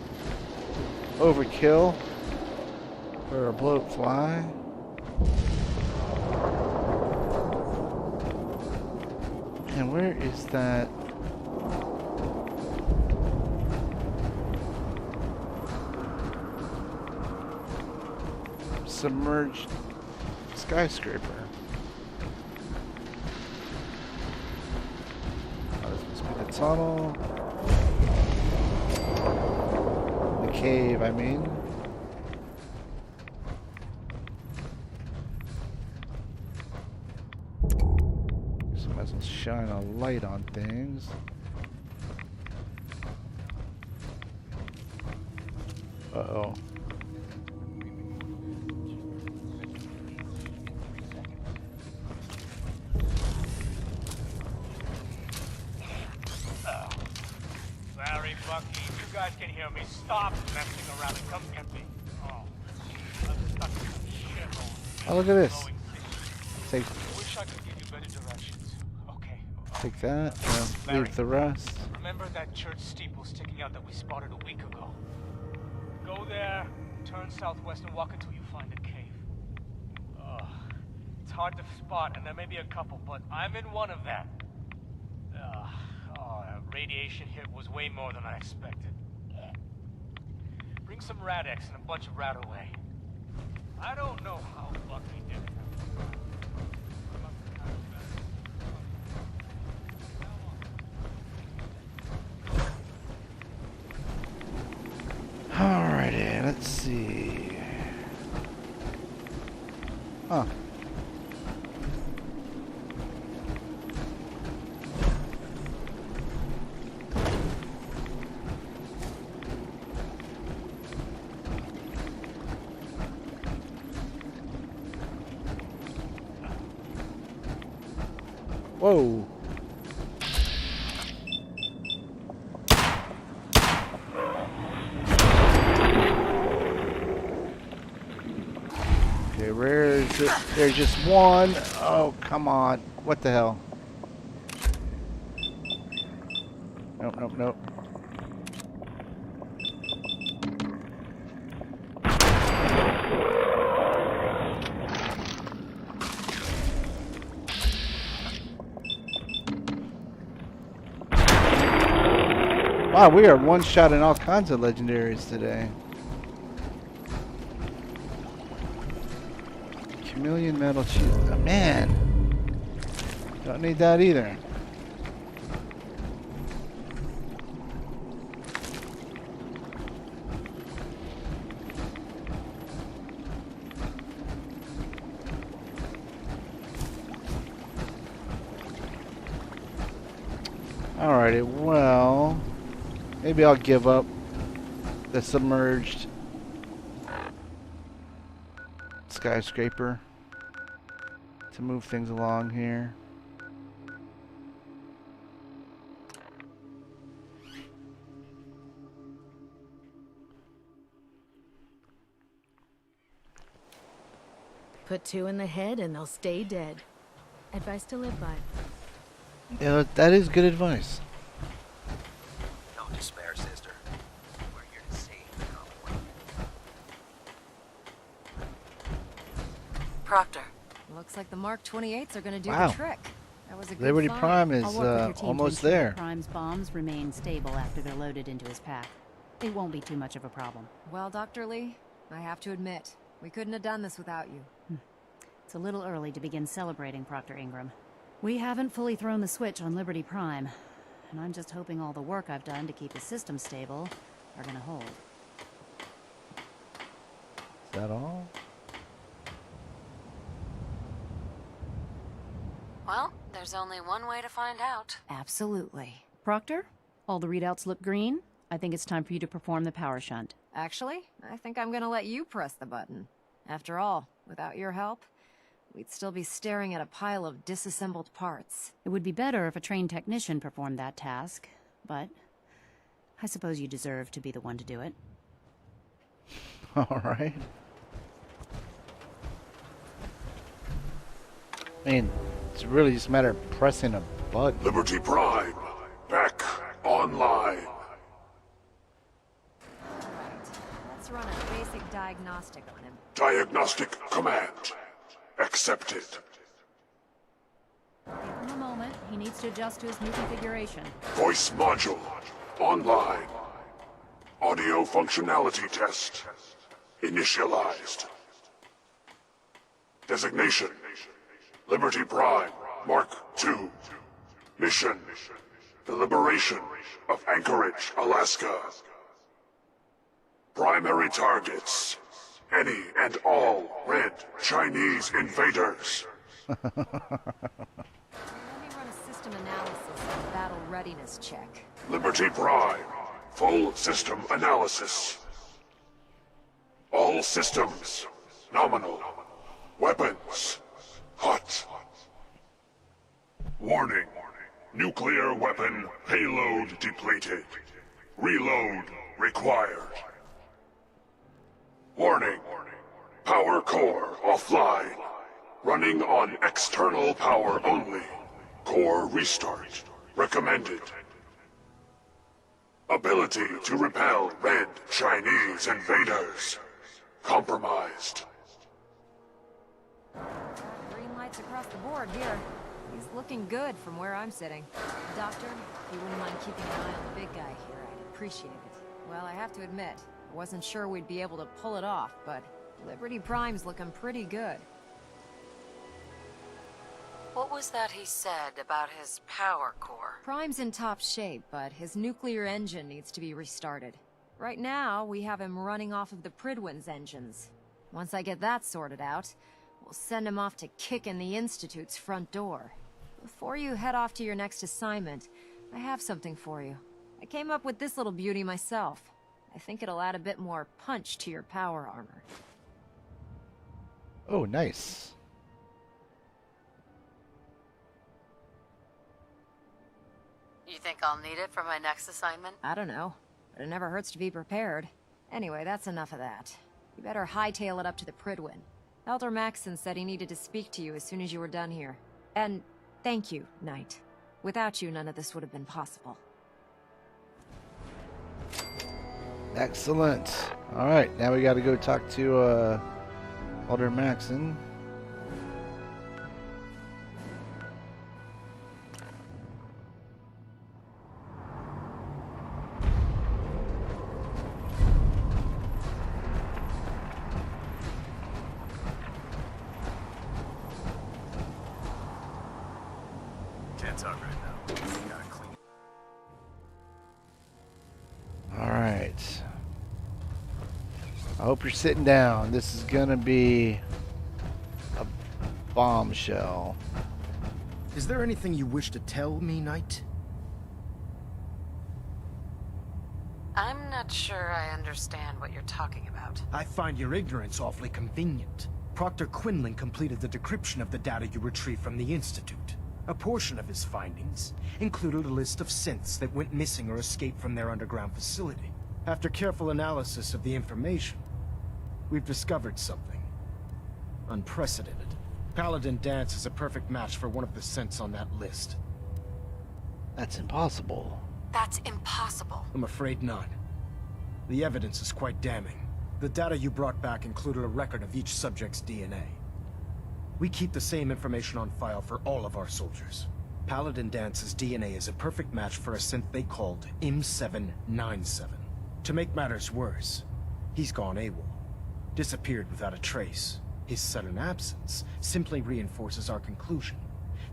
overkill for a bloat fly. And where is that? Submerged skyscraper. Oh, this must be the tunnel. Cave, I mean. So might as well shine a light on things. Uh-oh. Sorry, Bucky. You guys can hear me. Stop messing around and come get me. Oh, I'm stuck in some shithole. Oh, look at this. Take, Wish I could give you better directions. Okay. take that, Larry, leave the rest. Remember that church steeple sticking out that we spotted a week ago? Go there, turn southwest and walk until you find a cave. It's hard to spot, and there may be a couple, but I'm in one of them. Radiation hit was way more than I expected. Bring some Rad-X and a bunch of Rat-Away. I don't know how Bucky did it. let's see. Huh. Whoa. Okay, where is it? There's just one. Oh, come on. What the hell? Nope, nope, nope. Wow, we are one-shotting all kinds of legendaries today. Chameleon metal shield. Oh, man. Don't need that either. Alrighty, well, maybe I'll give up the submerged skyscraper to move things along here. Put 2 in the head and they'll stay dead. Advice to live by. Yeah, that is good advice. No despair, sister. We're here to save the Commonwealth. Proctor. Looks like the Mark 28s are gonna do Wow. the trick. That was a good Liberty find. Prime is I'll work with your team almost to ensure there. that Prime's bombs remain stable after they're loaded into his pack. They won't be too much of a problem. Well, Dr. Lee, I have to admit, we couldn't have done this without you. It's a little early to begin celebrating, Proctor Ingram. We haven't fully thrown the switch on Liberty Prime, and I'm just hoping all the work I've done to keep the system stable are gonna hold. Is that all? Well, there's only one way to find out. Absolutely. Proctor, all the readouts look green. I think it's time for you to perform the power shunt. Actually, I think I'm gonna let you press the button. After all, without your help, we'd still be staring at a pile of disassembled parts. It would be better if a trained technician performed that task, but I suppose you deserve to be the one to do it. Alright. I mean, it's really just a matter of pressing a button. Liberty Prime, back online. Let's run a basic diagnostic on him. Diagnostic command accepted. Give him a moment. He needs to adjust to his new configuration. Voice module online. Audio functionality test initialized. Designation Liberty Prime Mark II. Mission the liberation of Anchorage, Alaska. Primary targets any and all red Chinese invaders. Let me run a system analysis and battle readiness check. Liberty Prime, full system analysis. All systems, nominal. Weapons, hot. Warning, nuclear weapon payload depleted. Reload required. Warning, power core offline. Running on external power only. Core restart recommended. Ability to repel red Chinese invaders compromised. Green lights across the board here. He's looking good from where I'm sitting. Doctor, if you wouldn't mind keeping an eye on the big guy here, I'd appreciate it. Well, I have to admit, I wasn't sure we'd be able to pull it off, but Liberty Prime's looking pretty good. What was that he said about his power core? Prime's in top shape, but his nuclear engine needs to be restarted. right now, we have him running off of the Pridwin's engines. Once I get that sorted out, we'll send him off to kick in the Institute's front door. Before you head off to your next assignment, I have something for you. I came up with this little beauty myself. I think it'll add a bit more punch to your power armor. Oh, nice. You think I'll need it for my next assignment? I don't know, but it never hurts to be prepared. Anyway, that's enough of that. You better hightail it up to the Pridwin. Elder Maxson said he needed to speak to you as soon as you were done here. And thank you, Knight. Without you, none of this would have been possible. Excellent. All right, now we got to go talk to Elder Maxson. Can't talk right now. Gotta clean. All right. I hope you're sitting down. This is gonna be a bombshell. Is there anything you wish to tell me, Knight? I'm not sure I understand what you're talking about. I find your ignorance awfully convenient. Proctor Quinlan completed the decryption of the data you retrieved from the Institute. A portion of his findings included a list of synths that went missing or escaped from their underground facility. After careful analysis of the information, we've discovered something unprecedented. Paladin Dance is a perfect match for one of the synths on that list. That's impossible. That's impossible. I'm afraid not. The evidence is quite damning. The data you brought back included a record of each subject's DNA. We keep the same information on file for all of our soldiers. Paladin Dance's DNA is a perfect match for a synth they called M797. To make matters worse, he's gone AWOL. Disappeared without a trace. His sudden absence simply reinforces our conclusion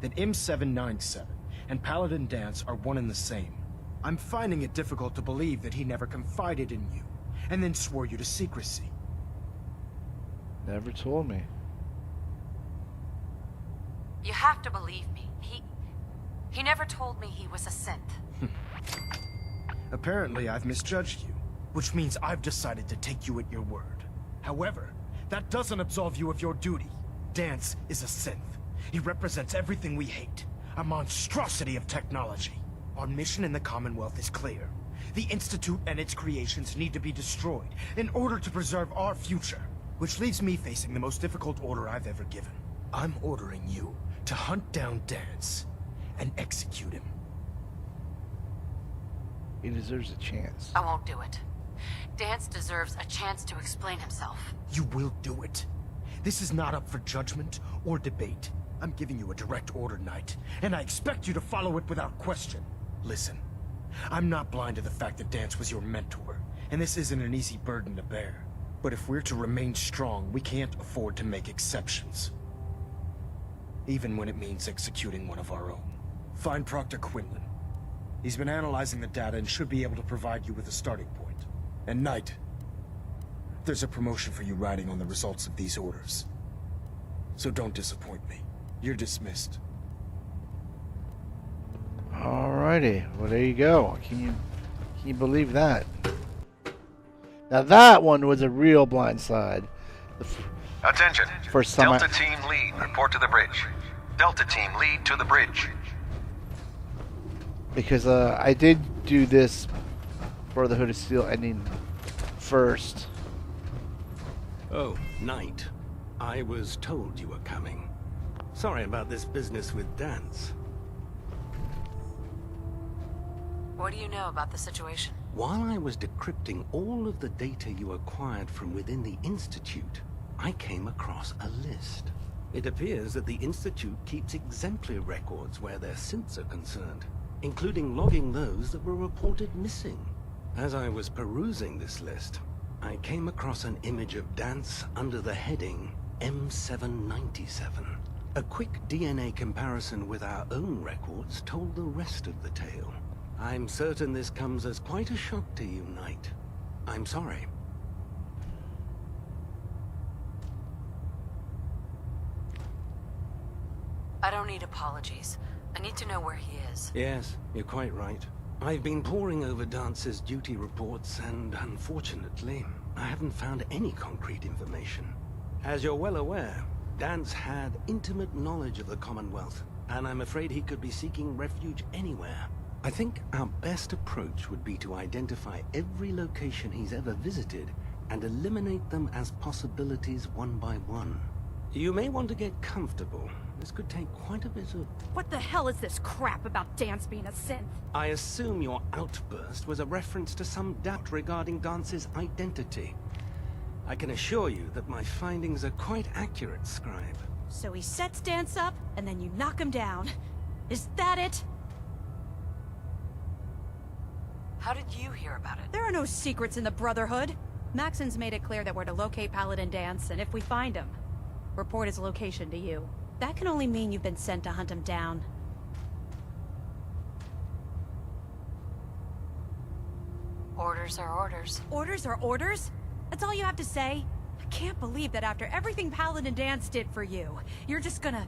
that M797 and Paladin Dance are one and the same. I'm finding it difficult to believe that he never confided in you, and then swore you to secrecy. Never told me. You have to believe me. He never told me he was a synth. Apparently, I've misjudged you, which means I've decided to take you at your word. However, that doesn't absolve you of your duty. Dance is a synth. He represents everything we hate. A monstrosity of technology. Our mission in the Commonwealth is clear. The Institute and its creations need to be destroyed in order to preserve our future. Which leaves me facing the most difficult order I've ever given. I'm ordering you to hunt down Dance and execute him. He deserves a chance. I won't do it. Dance deserves a chance to explain himself. You will do it. This is not up for judgment or debate. I'm giving you a direct order, Knight, and I expect you to follow it without question. Listen, I'm not blind to the fact that Dance was your mentor, and this isn't an easy burden to bear. But if we're to remain strong, we can't afford to make exceptions. Even when it means executing one of our own. Find Proctor Quinlan. He's been analyzing the data and should be able to provide you with a starting point. And Knight, there's a promotion for you riding on the results of these orders. So don't disappoint me. You're dismissed. Alrighty, well there you go. Can you believe that? Now that one was a real blindside. Attention. First time Delta Team lead, report to the bridge. Delta Team lead to the bridge. Because I did do this for the Hood of Steel ending first. Oh, Knight. I was told you were coming. Sorry about this business with Dance. What do you know about the situation? While I was decrypting all of the data you acquired from within the Institute, I came across a list. It appears that the Institute keeps exemplary records where their synths are concerned, including logging those that were reported missing. As I was perusing this list, I came across an image of Dance under the heading M797. A quick DNA comparison with our own records told the rest of the tale. I'm certain this comes as quite a shock to you, Knight. I'm sorry. I don't need apologies. I need to know where he is. Yes, you're quite right. I've been poring over Dance's duty reports, and unfortunately, I haven't found any concrete information. As you're well aware, Dance had intimate knowledge of the Commonwealth, and I'm afraid he could be seeking refuge anywhere. I think our best approach would be to identify every location he's ever visited and eliminate them as possibilities one by one. You may want to get comfortable. This could take quite a bit of... What the hell is this crap about Dance being a synth? I assume your outburst was a reference to some doubt regarding Dance's identity. I can assure you that my findings are quite accurate, Scribe. So he sets Dance up, and then you knock him down. Is that it? How did you hear about it? There are no secrets in the Brotherhood. Maxon's made it clear that we're to locate Paladin Dance, and if we find him, report his location to you. That can only mean you've been sent to hunt him down. Orders are orders. Orders are orders? That's all you have to say? I can't believe that after everything Paladin Dance did for you, you're just gonna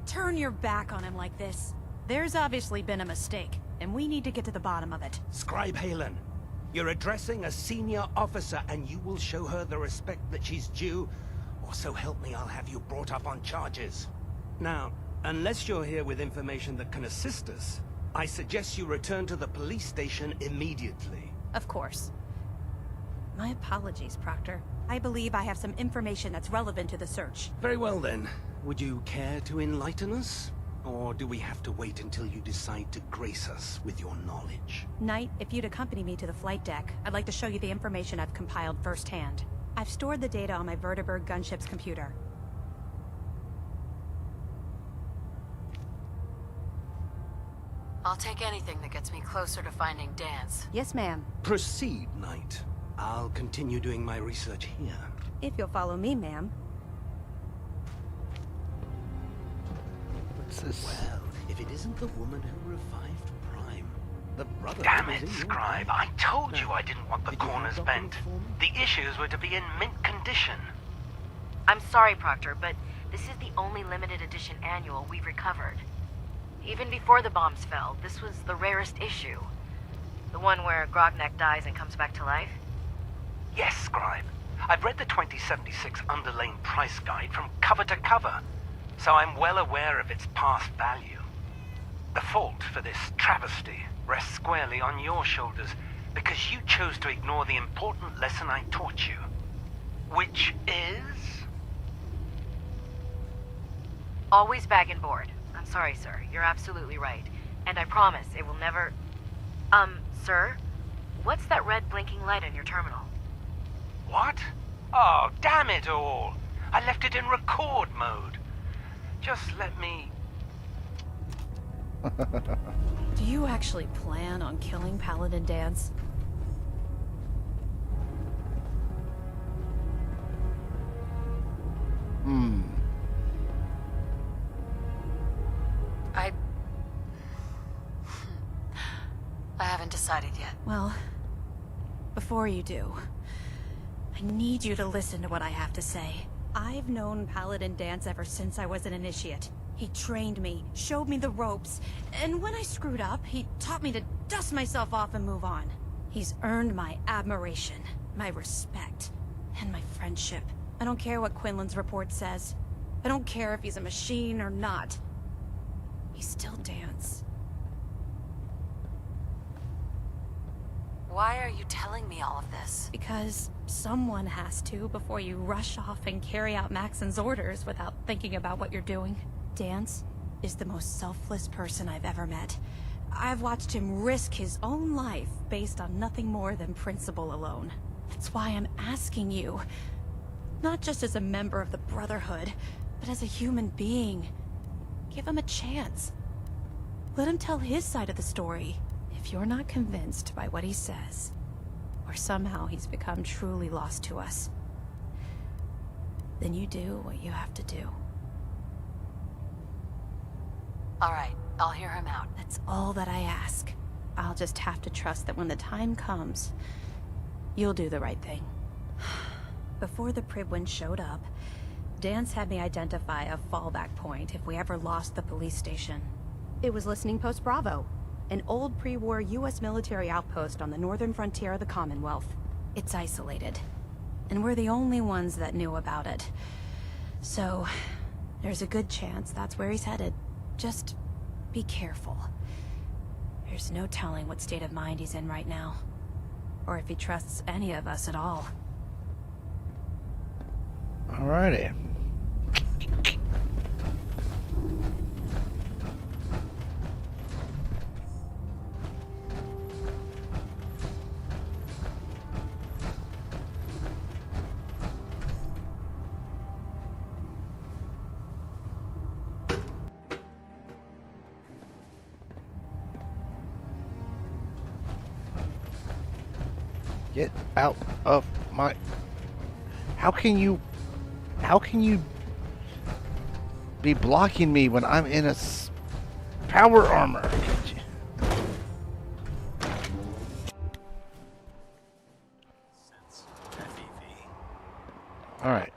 turn your back on him like this. There's obviously been a mistake, and we need to get to the bottom of it. Scribe Halen, you're addressing a senior officer, and you will show her the respect that she's due, or so help me, I'll have you brought up on charges. Now, unless you're here with information that can assist us, I suggest you return to the police station immediately. Of course. My apologies, Proctor. I believe I have some information that's relevant to the search. Very well then. Would you care to enlighten us? Or do we have to wait until you decide to grace us with your knowledge? Knight, if you'd accompany me to the flight deck, I'd like to show you the information I've compiled firsthand. I've stored the data on my Vertibird gunship's computer. I'll take anything that gets me closer to finding Dance. Yes, ma'am. Proceed, Knight. I'll continue doing my research here. If you'll follow me, ma'am. What's this? Well, if it isn't the woman who revived Prime, the brother... Damn it, Scribe. I told you I didn't want the corners bent. The issues were to be in mint condition. I'm sorry, Proctor, but this is the only limited edition annual we've recovered. Even before the bombs fell, this was the rarest issue. The one where Grognek dies and comes back to life? Yes, Scribe. I've read the 2076 Underlane price guide from cover to cover, so I'm well aware of its past value. The fault for this travesty rests squarely on your shoulders, because you chose to ignore the important lesson I taught you. Which is... Always bag and board. I'm sorry, sir. You're absolutely right. And I promise it will never... Sir? What's that red blinking light on your terminal? What? Oh, damn it all! I left it in record mode. Just let me... Do you actually plan on killing Paladin Dance? I haven't decided yet. Well, before you do, I need you to listen to what I have to say. I've known Paladin Dance ever since I was an initiate. He trained me, showed me the ropes, and when I screwed up, he taught me to dust myself off and move on. He's earned my admiration, my respect, and my friendship. I don't care what Quinlan's report says. I don't care if he's a machine or not. He's still Dance. Why are you telling me all of this? Because someone has to before you rush off and carry out Maxon's orders without thinking about what you're doing. Dance is the most selfless person I've ever met. I've watched him risk his own life based on nothing more than principle alone. That's why I'm asking you, not just as a member of the Brotherhood, but as a human being. Give him a chance. Let him tell his side of the story. If you're not convinced by what he says, or somehow he's become truly lost to us, then you do what you have to do. All right, I'll hear him out. That's all that I ask. I'll just have to trust that when the time comes, You'll do the right thing. Before the Pribwin showed up, Dance had me identify a fallback point if we ever lost the police station. It was Listening Post Bravo, an old pre-war U.S. military outpost on the northern frontier of the Commonwealth. It's isolated, and we're the only ones that knew about it. So, there's a good chance that's where he's headed. Just be careful. There's no telling what state of mind he's in right now, or if he trusts any of us at all. Alrighty. Get out of my... How can you be blocking me when I'm in a power armor? Alright.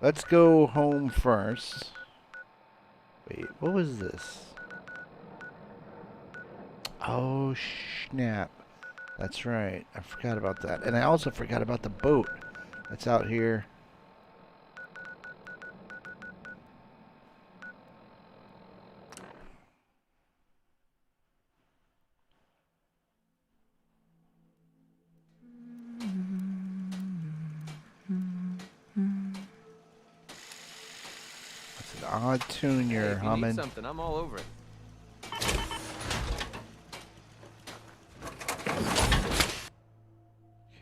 Let's go home first. Wait, what was this? Oh, snap. That's right. I forgot about that. And I also forgot about the boat that's out here. That's an odd tune you're humming. Need something, I'm all over it.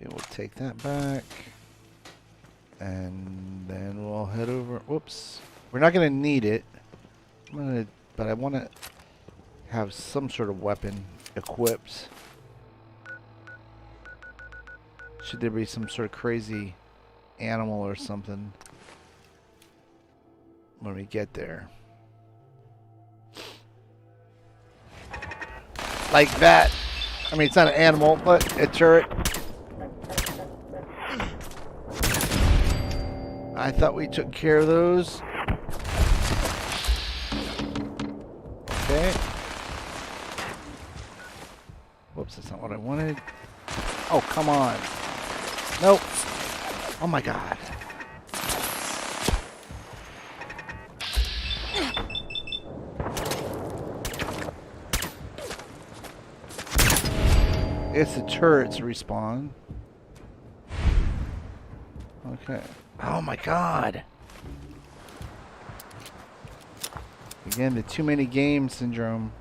Okay, we'll take that back. And then we'll head over. Whoops. We're not going to need it. But I want to have some sort of weapon equipped. Should there be some sort of crazy animal or something when we get there. Like that. I mean, it's not an animal, but a turret. I thought we took care of those. Okay. Whoops, that's not what I wanted. Oh, come on. Nope. Oh my god. It's the turrets respawn. Okay. Oh my god. Again, the too many games syndrome.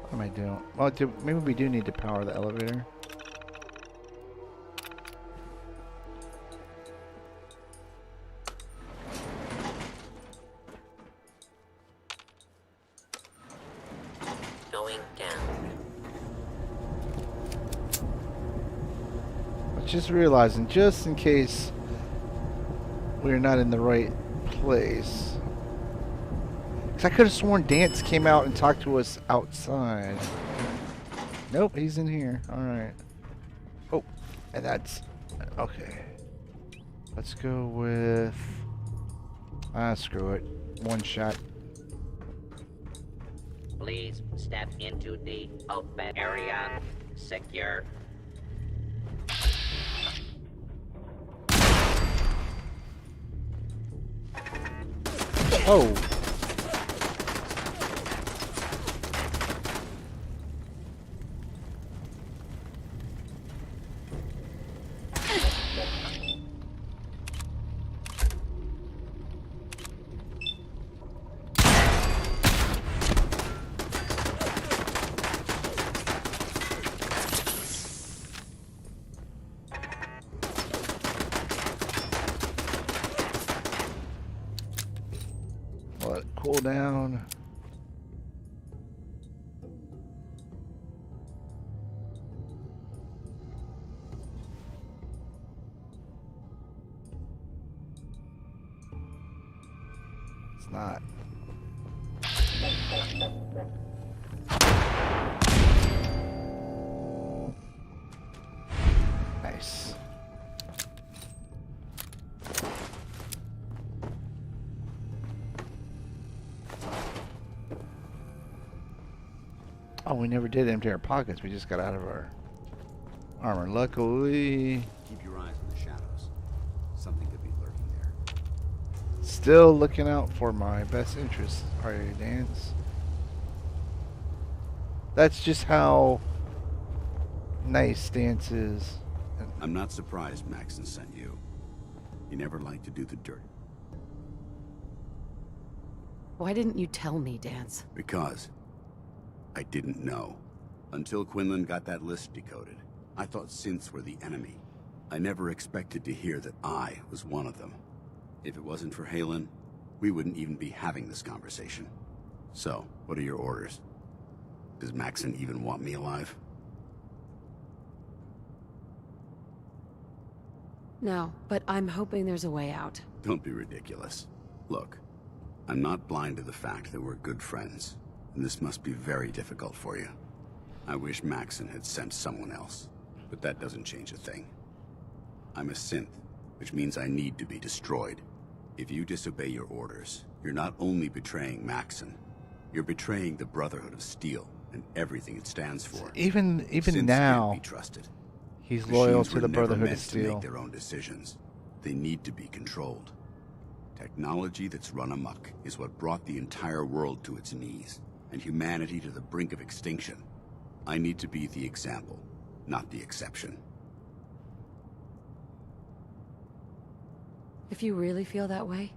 What am I doing? Well, maybe we do need to power the elevator. Going down. Just realizing, just in case we're not in the right place. I could have sworn Dance came out and talked to us outside. Nope, he's in here. Alright. Oh, and that's... Okay. Let's go with... screw it. One shot. Please step into the open area. Secure. Oh! Let it cool down. not. Nice. Oh, we never did empty our pockets. We just got out of our armor. Luckily, Keep your eyes on the shadows. Something could be lurking there. still looking out for my best interests. Are you, Dance? That's just how nice Dance is. I'm not surprised Maxon sent you. He never liked to do the dirt. Why didn't you tell me, Dance? Because I didn't know. Until Quinlan got that list decoded, I thought synths were the enemy. I never expected to hear that I was one of them. If it wasn't for Halen, we wouldn't even be having this conversation. So, what are your orders? Does Maxon even want me alive? No, but I'm hoping there's a way out. Don't be ridiculous. Look, I'm not blind to the fact that we're good friends, and this must be very difficult for you. I wish Maxon had sent someone else, but that doesn't change a thing. I'm a synth, which means I need to be destroyed. If you disobey your orders, you're not only betraying Maxon, you're betraying the Brotherhood of Steel and everything it stands for. Even Synths now, can't be trusted. he's loyal Machines to were the never Brotherhood meant of to Steel. make their own decisions. They need to be controlled. Technology that's run amok is what brought the entire world to its knees, and humanity to the brink of extinction. I need to be the example, not the exception. If you really feel that way,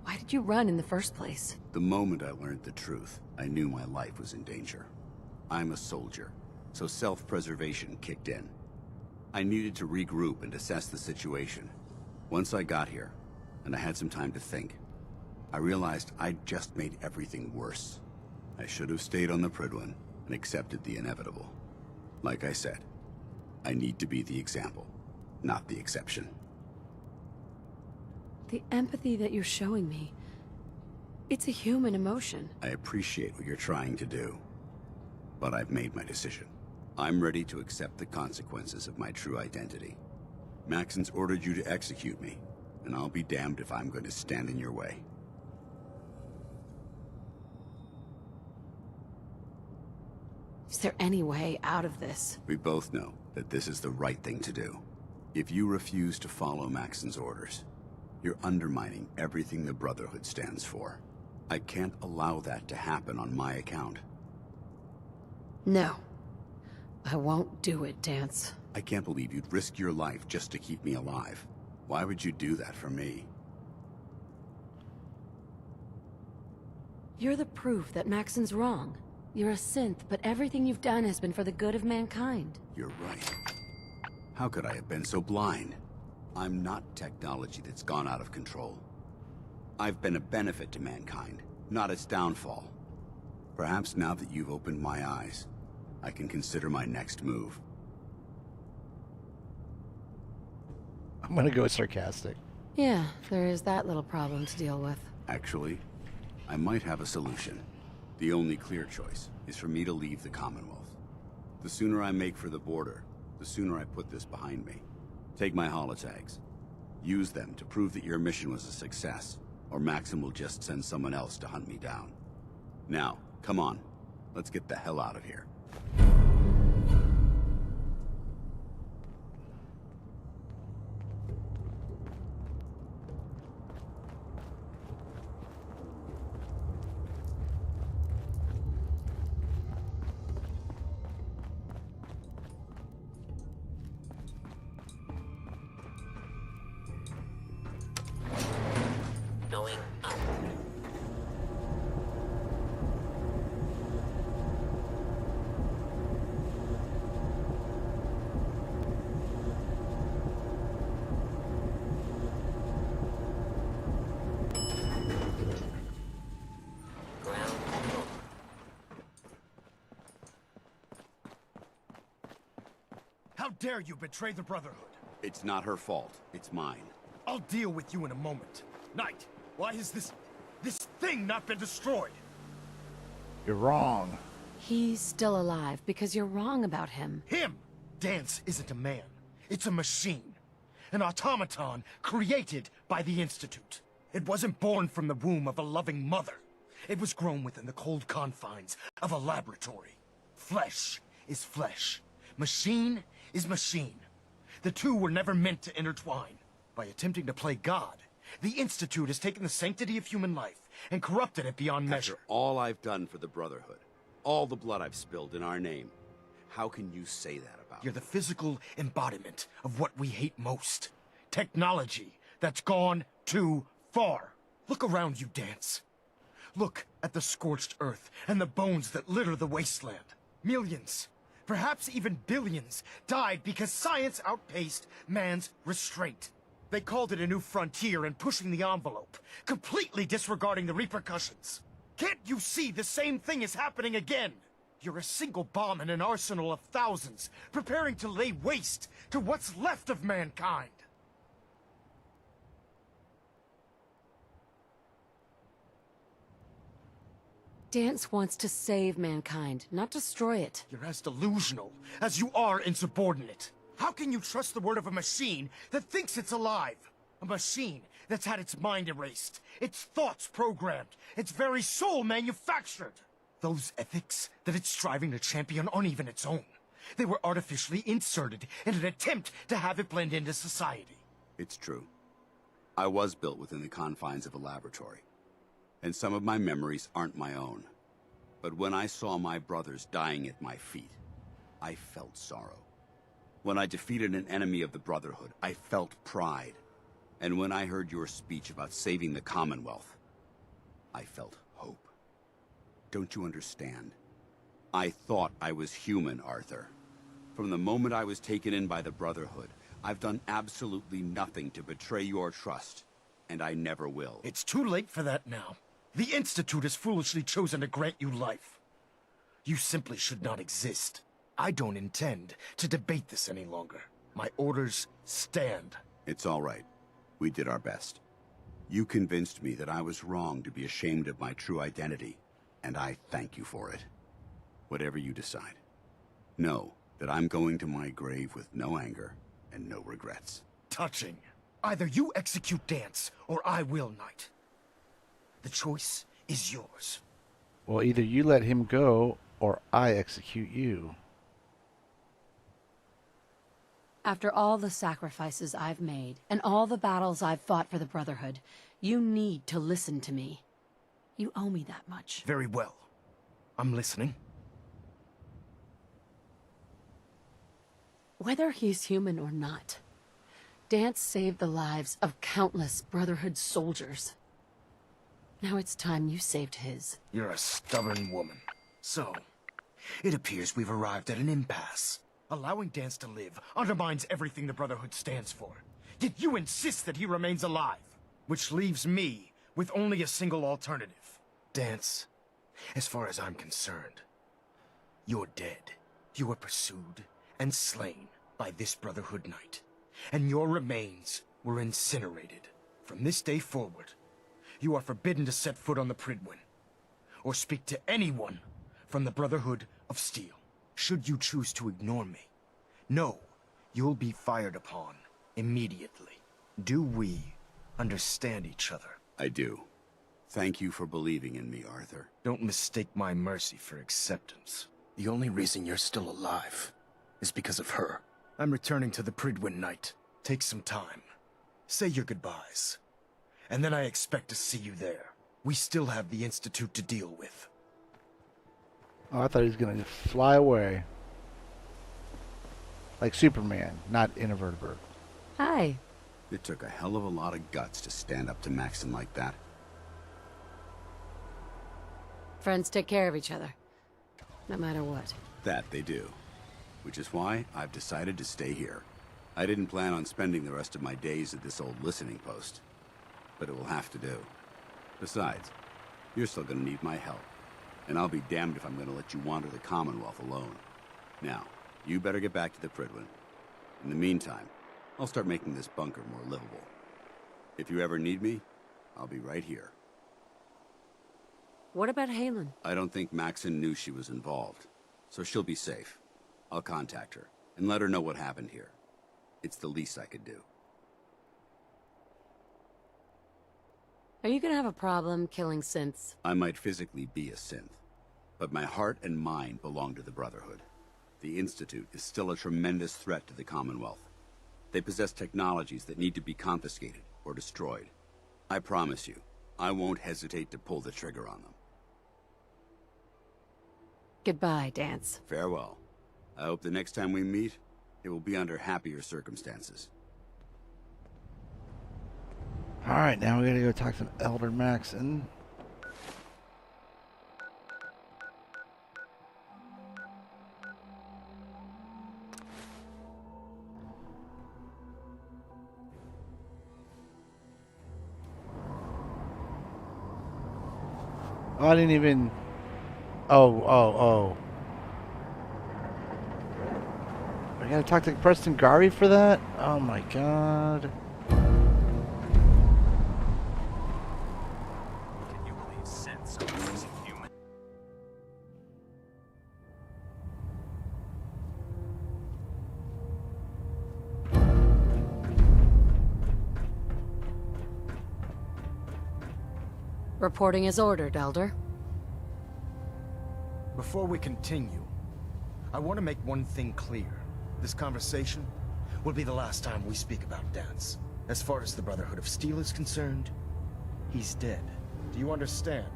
why did you run in the first place? The moment I learned the truth, I knew my life was in danger. I'm a soldier, so self-preservation kicked in. I needed to regroup and assess the situation. Once I got here, and I had some time to think, I realized I'd just made everything worse. I should have stayed on the Prydwen and accepted the inevitable. Like I said, I need to be the example, not the exception. The empathy that you're showing me, it's a human emotion. I appreciate what you're trying to do, but I've made my decision. I'm ready to accept the consequences of my true identity. Maxon's ordered you to execute me, and I'll be damned if I'm going to stand in your way. Is there any way out of this? We both know that this is the right thing to do. If you refuse to follow Maxon's orders, you're undermining everything the Brotherhood stands for. I can't allow that to happen on my account. No. I won't do it, Dance. I can't believe you'd risk your life just to keep me alive. Why would you do that for me? You're the proof that Maxon's wrong. You're a synth, but everything you've done has been for the good of mankind. You're right. How could I have been so blind? I'm not technology that's gone out of control. I've been a benefit to mankind, not its downfall. Perhaps now that you've opened my eyes, I can consider my next move. I'm gonna go sarcastic. Yeah, there is that little problem to deal with. Actually, I might have a solution. The only clear choice is for me to leave the Commonwealth. The sooner I make for the border, the sooner I put this behind me. Take my holotags. Use them to prove that your mission was a success, or Maxon will just send someone else to hunt me down. Now, come on. Let's get the hell out of here. Going up. How dare you betray the Brotherhood? It's not her fault. It's mine. I'll deal with you in a moment. Knight, why is this thing not been destroyed? You're wrong. He's still alive because you're wrong about him. Him! Dance isn't a man. It's a machine. An automaton created by the Institute. It wasn't born from the womb of a loving mother. It was grown within the cold confines of a laboratory. Flesh is flesh. Machine is machine. The two were never meant to intertwine. By attempting to play God, the Institute has taken the sanctity of human life and corrupted it beyond measure. After all I've done for the Brotherhood, all the blood I've spilled in our name, how can you say that about You're the physical embodiment of what we hate most. Technology that's gone too far. Look around you, Dance. Look at the scorched earth and the bones that litter the wasteland. Millions, perhaps even billions, died because science outpaced man's restraint. They called it a new frontier and pushing the envelope, completely disregarding the repercussions. Can't you see the same thing is happening again? You're a single bomb in an arsenal of thousands, preparing to lay waste to what's left of mankind. Dance wants to save mankind, not destroy it. You're as delusional as you are insubordinate. How can you trust the word of a machine that thinks it's alive? A machine that's had its mind erased, its thoughts programmed, its very soul manufactured. Those ethics that it's striving to champion aren't even its own. They were artificially inserted in an attempt to have it blend into society. It's true. I was built within the confines of a laboratory, and some of my memories aren't my own. But when I saw my brothers dying at my feet, I felt sorrow. When I defeated an enemy of the Brotherhood, I felt pride. And when I heard your speech about saving the Commonwealth, I felt hope. Don't you understand? I thought I was human, Arthur. From the moment I was taken in by the Brotherhood, I've done absolutely nothing to betray your trust, and I never will. It's too late for that now. The Institute has foolishly chosen to grant you life. You simply should not exist. I don't intend to debate this any longer. My orders stand. It's all right. We did our best. You convinced me that I was wrong to be ashamed of my true identity, and I thank you for it. Whatever you decide, know that I'm going to my grave with no anger and no regrets. Touching. Either you execute Dance, or I will, Knight. The choice is yours. Well, either you let him go, or I execute you. After all the sacrifices I've made, and all the battles I've fought for the Brotherhood, you need to listen to me. You owe me that much. Very well. I'm listening. Whether he's human or not, Dance saved the lives of countless Brotherhood soldiers. Now it's time you saved his. You're a stubborn woman. So, it appears we've arrived at an impasse. Allowing Dance to live undermines everything the Brotherhood stands for. Yet you insist that he remains alive. Which leaves me with only a single alternative. Dance, as far as I'm concerned, you're dead. You were pursued and slain by this Brotherhood Knight. And your remains were incinerated. From this day forward, you are forbidden to set foot on the Pridwin, or speak to anyone from the Brotherhood of Steel. Should you choose to ignore me, know you'll be fired upon immediately. Do we understand each other? I do. Thank you for believing in me, Arthur. Don't mistake my mercy for acceptance. The only reason you're still alive is because of her. I'm returning to the Pridwin Knight. Take some time. Say your goodbyes. And then I expect to see you there. We still have the Institute to deal with. Oh, I thought he was going to fly away. Like Superman, not in a vertebrate. Hi. It took a hell of a lot of guts to stand up to Maxon like that. Friends take care of each other, no matter what. That they do. Which is why I've decided to stay here. I didn't plan on spending the rest of my days at this old listening post, but it will have to do. Besides, you're still gonna need my help, and I'll be damned if I'm gonna let you wander the Commonwealth alone. Now, you better get back to the Pridwin. In the meantime, I'll start making this bunker more livable. If you ever need me, I'll be right here. What about Halen? I don't think Maxon knew she was involved, so she'll be safe. I'll contact her and let her know what happened here. It's the least I could do. Are you gonna have a problem killing synths? I might physically be a synth, but my heart and mind belong to the Brotherhood. The Institute is still a tremendous threat to the Commonwealth. They possess technologies that need to be confiscated or destroyed. I promise you, I won't hesitate to pull the trigger on them. Goodbye, Dance. Farewell. I hope the next time we meet, it will be under happier circumstances. Alright, now we gotta go talk to Elder Maxon. Oh, I didn't even... Oh. I gotta talk to Preston Garvey for that? Oh my god. Can you believe synths are replacing humans? Reporting as ordered, Elder. Before we continue, I want to make one thing clear. This conversation will be the last time we speak about Dance. As far as the Brotherhood of Steel is concerned, he's dead. Do you understand?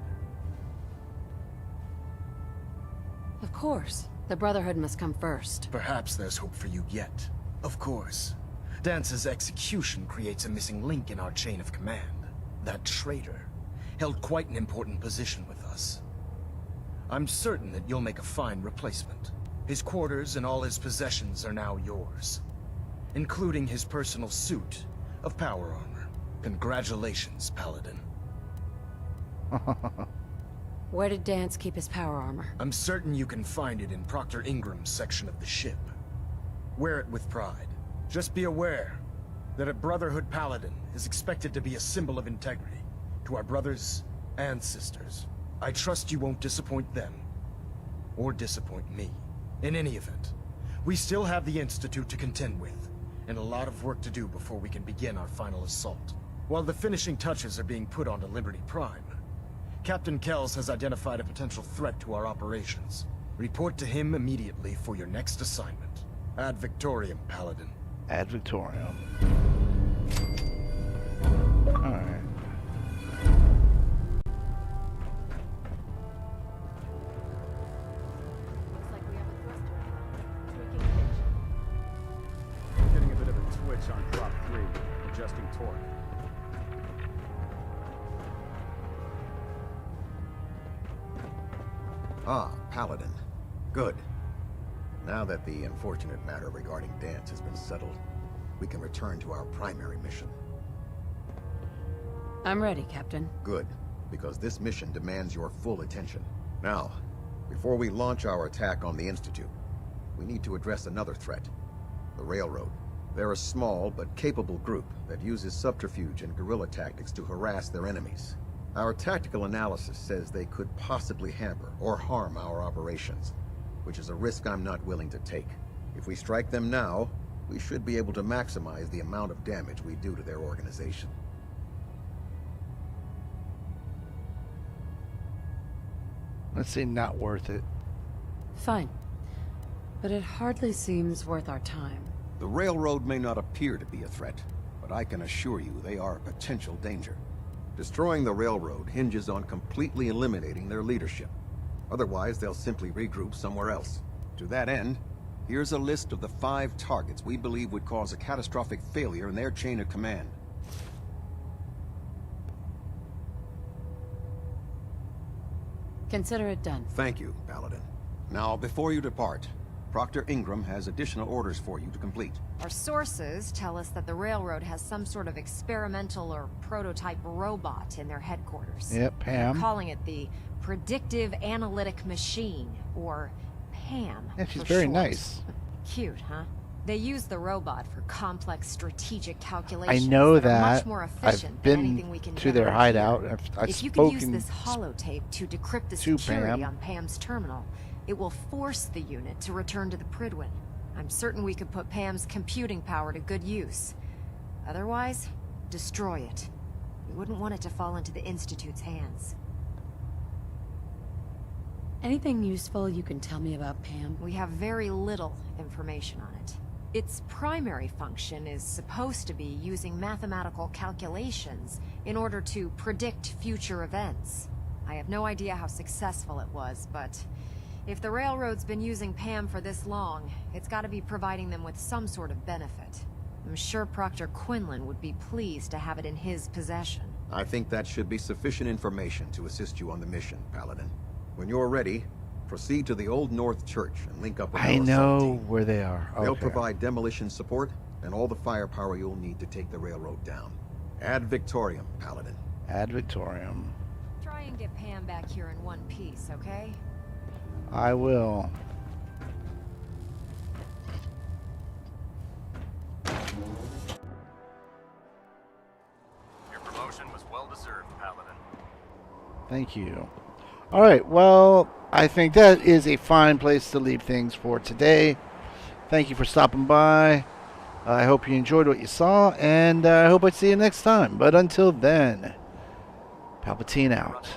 Of course. The Brotherhood must come first. Perhaps there's hope for you yet. Of course. Dance's execution creates a missing link in our chain of command. That traitor held quite an important position with us. I'm certain that you'll make a fine replacement. His quarters and all his possessions are now yours, including his personal suit of power armor. Congratulations, Paladin. Where did Dance keep his power armor? I'm certain you can find it in Proctor Ingram's section of the ship. Wear it with pride. Just be aware that a Brotherhood Paladin is expected to be a symbol of integrity to our brothers and sisters. I trust you won't disappoint them, or disappoint me. In any event, we still have the Institute to contend with, and a lot of work to do before we can begin our final assault. While the finishing touches are being put onto Liberty Prime, Captain Kells has identified a potential threat to our operations. Report to him immediately for your next assignment. Ad Victoriam, Paladin. Ad Victoriam. Alright. Getting a bit of a twitch on prop 3, adjusting torque. Ah, Paladin. Good. Now that the unfortunate matter regarding Dance has been settled, we can return to our primary mission. I'm ready, Captain. Good, because this mission demands your full attention. Now, before we launch our attack on the Institute, we need to address another threat. The Railroad. They're a small but capable group that uses subterfuge and guerrilla tactics to harass their enemies. Our tactical analysis says they could possibly hamper or harm our operations, which is a risk I'm not willing to take. If we strike them now, we should be able to maximize the amount of damage we do to their organization. Let's say not worth it. Fine. But it hardly seems worth our time. The Railroad may not appear to be a threat, but I can assure you they are a potential danger. Destroying the Railroad hinges on completely eliminating their leadership. Otherwise, they'll simply regroup somewhere else. To that end, here's a list of the 5 targets we believe would cause a catastrophic failure in their chain of command. Consider it done. Thank you, Paladin. Now, before you depart, Proctor Ingram has additional orders for you to complete. Our sources tell us that the Railroad has some sort of experimental or prototype robot in their headquarters. Yep, Pam. They're calling it the Predictive Analytic Machine, or PAM. Yeah, she's for very short. nice. Cute, huh? They use the robot for complex strategic I calculations know that are much that. more efficient I've than anything been we can to their generate hideout. here. I've If you could use spoken this holotape to decrypt the to security Pam. on Pam's terminal, it will force the unit to return to the Pridwin. I'm certain we could put Pam's computing power to good use. Otherwise, destroy it. We wouldn't want it to fall into the Institute's hands. Anything useful you can tell me about Pam? We have very little information on it. Its primary function is supposed to be using mathematical calculations in order to predict future events. I have no idea how successful it was, but if the Railroad's been using Pam for this long, it's got to be providing them with some sort of benefit. I'm sure Proctor Quinlan would be pleased to have it in his possession. I think that should be sufficient information to assist you on the mission, Paladin. When you're ready, proceed to the Old North Church and link up with our I assault know team. where they are. They'll Okay. provide demolition support and all the firepower you'll need to take the railroad down. Ad Victoriam, Paladin. Ad Victoriam. Try and get Pam back here in one piece, okay? I will. Your promotion was well deserved, Paladin. Thank you. All right. Well, I think that is a fine place to leave things for today. Thank you for stopping by. I hope you enjoyed what you saw, and I hope I see you next time. But until then, PalpyTeen out.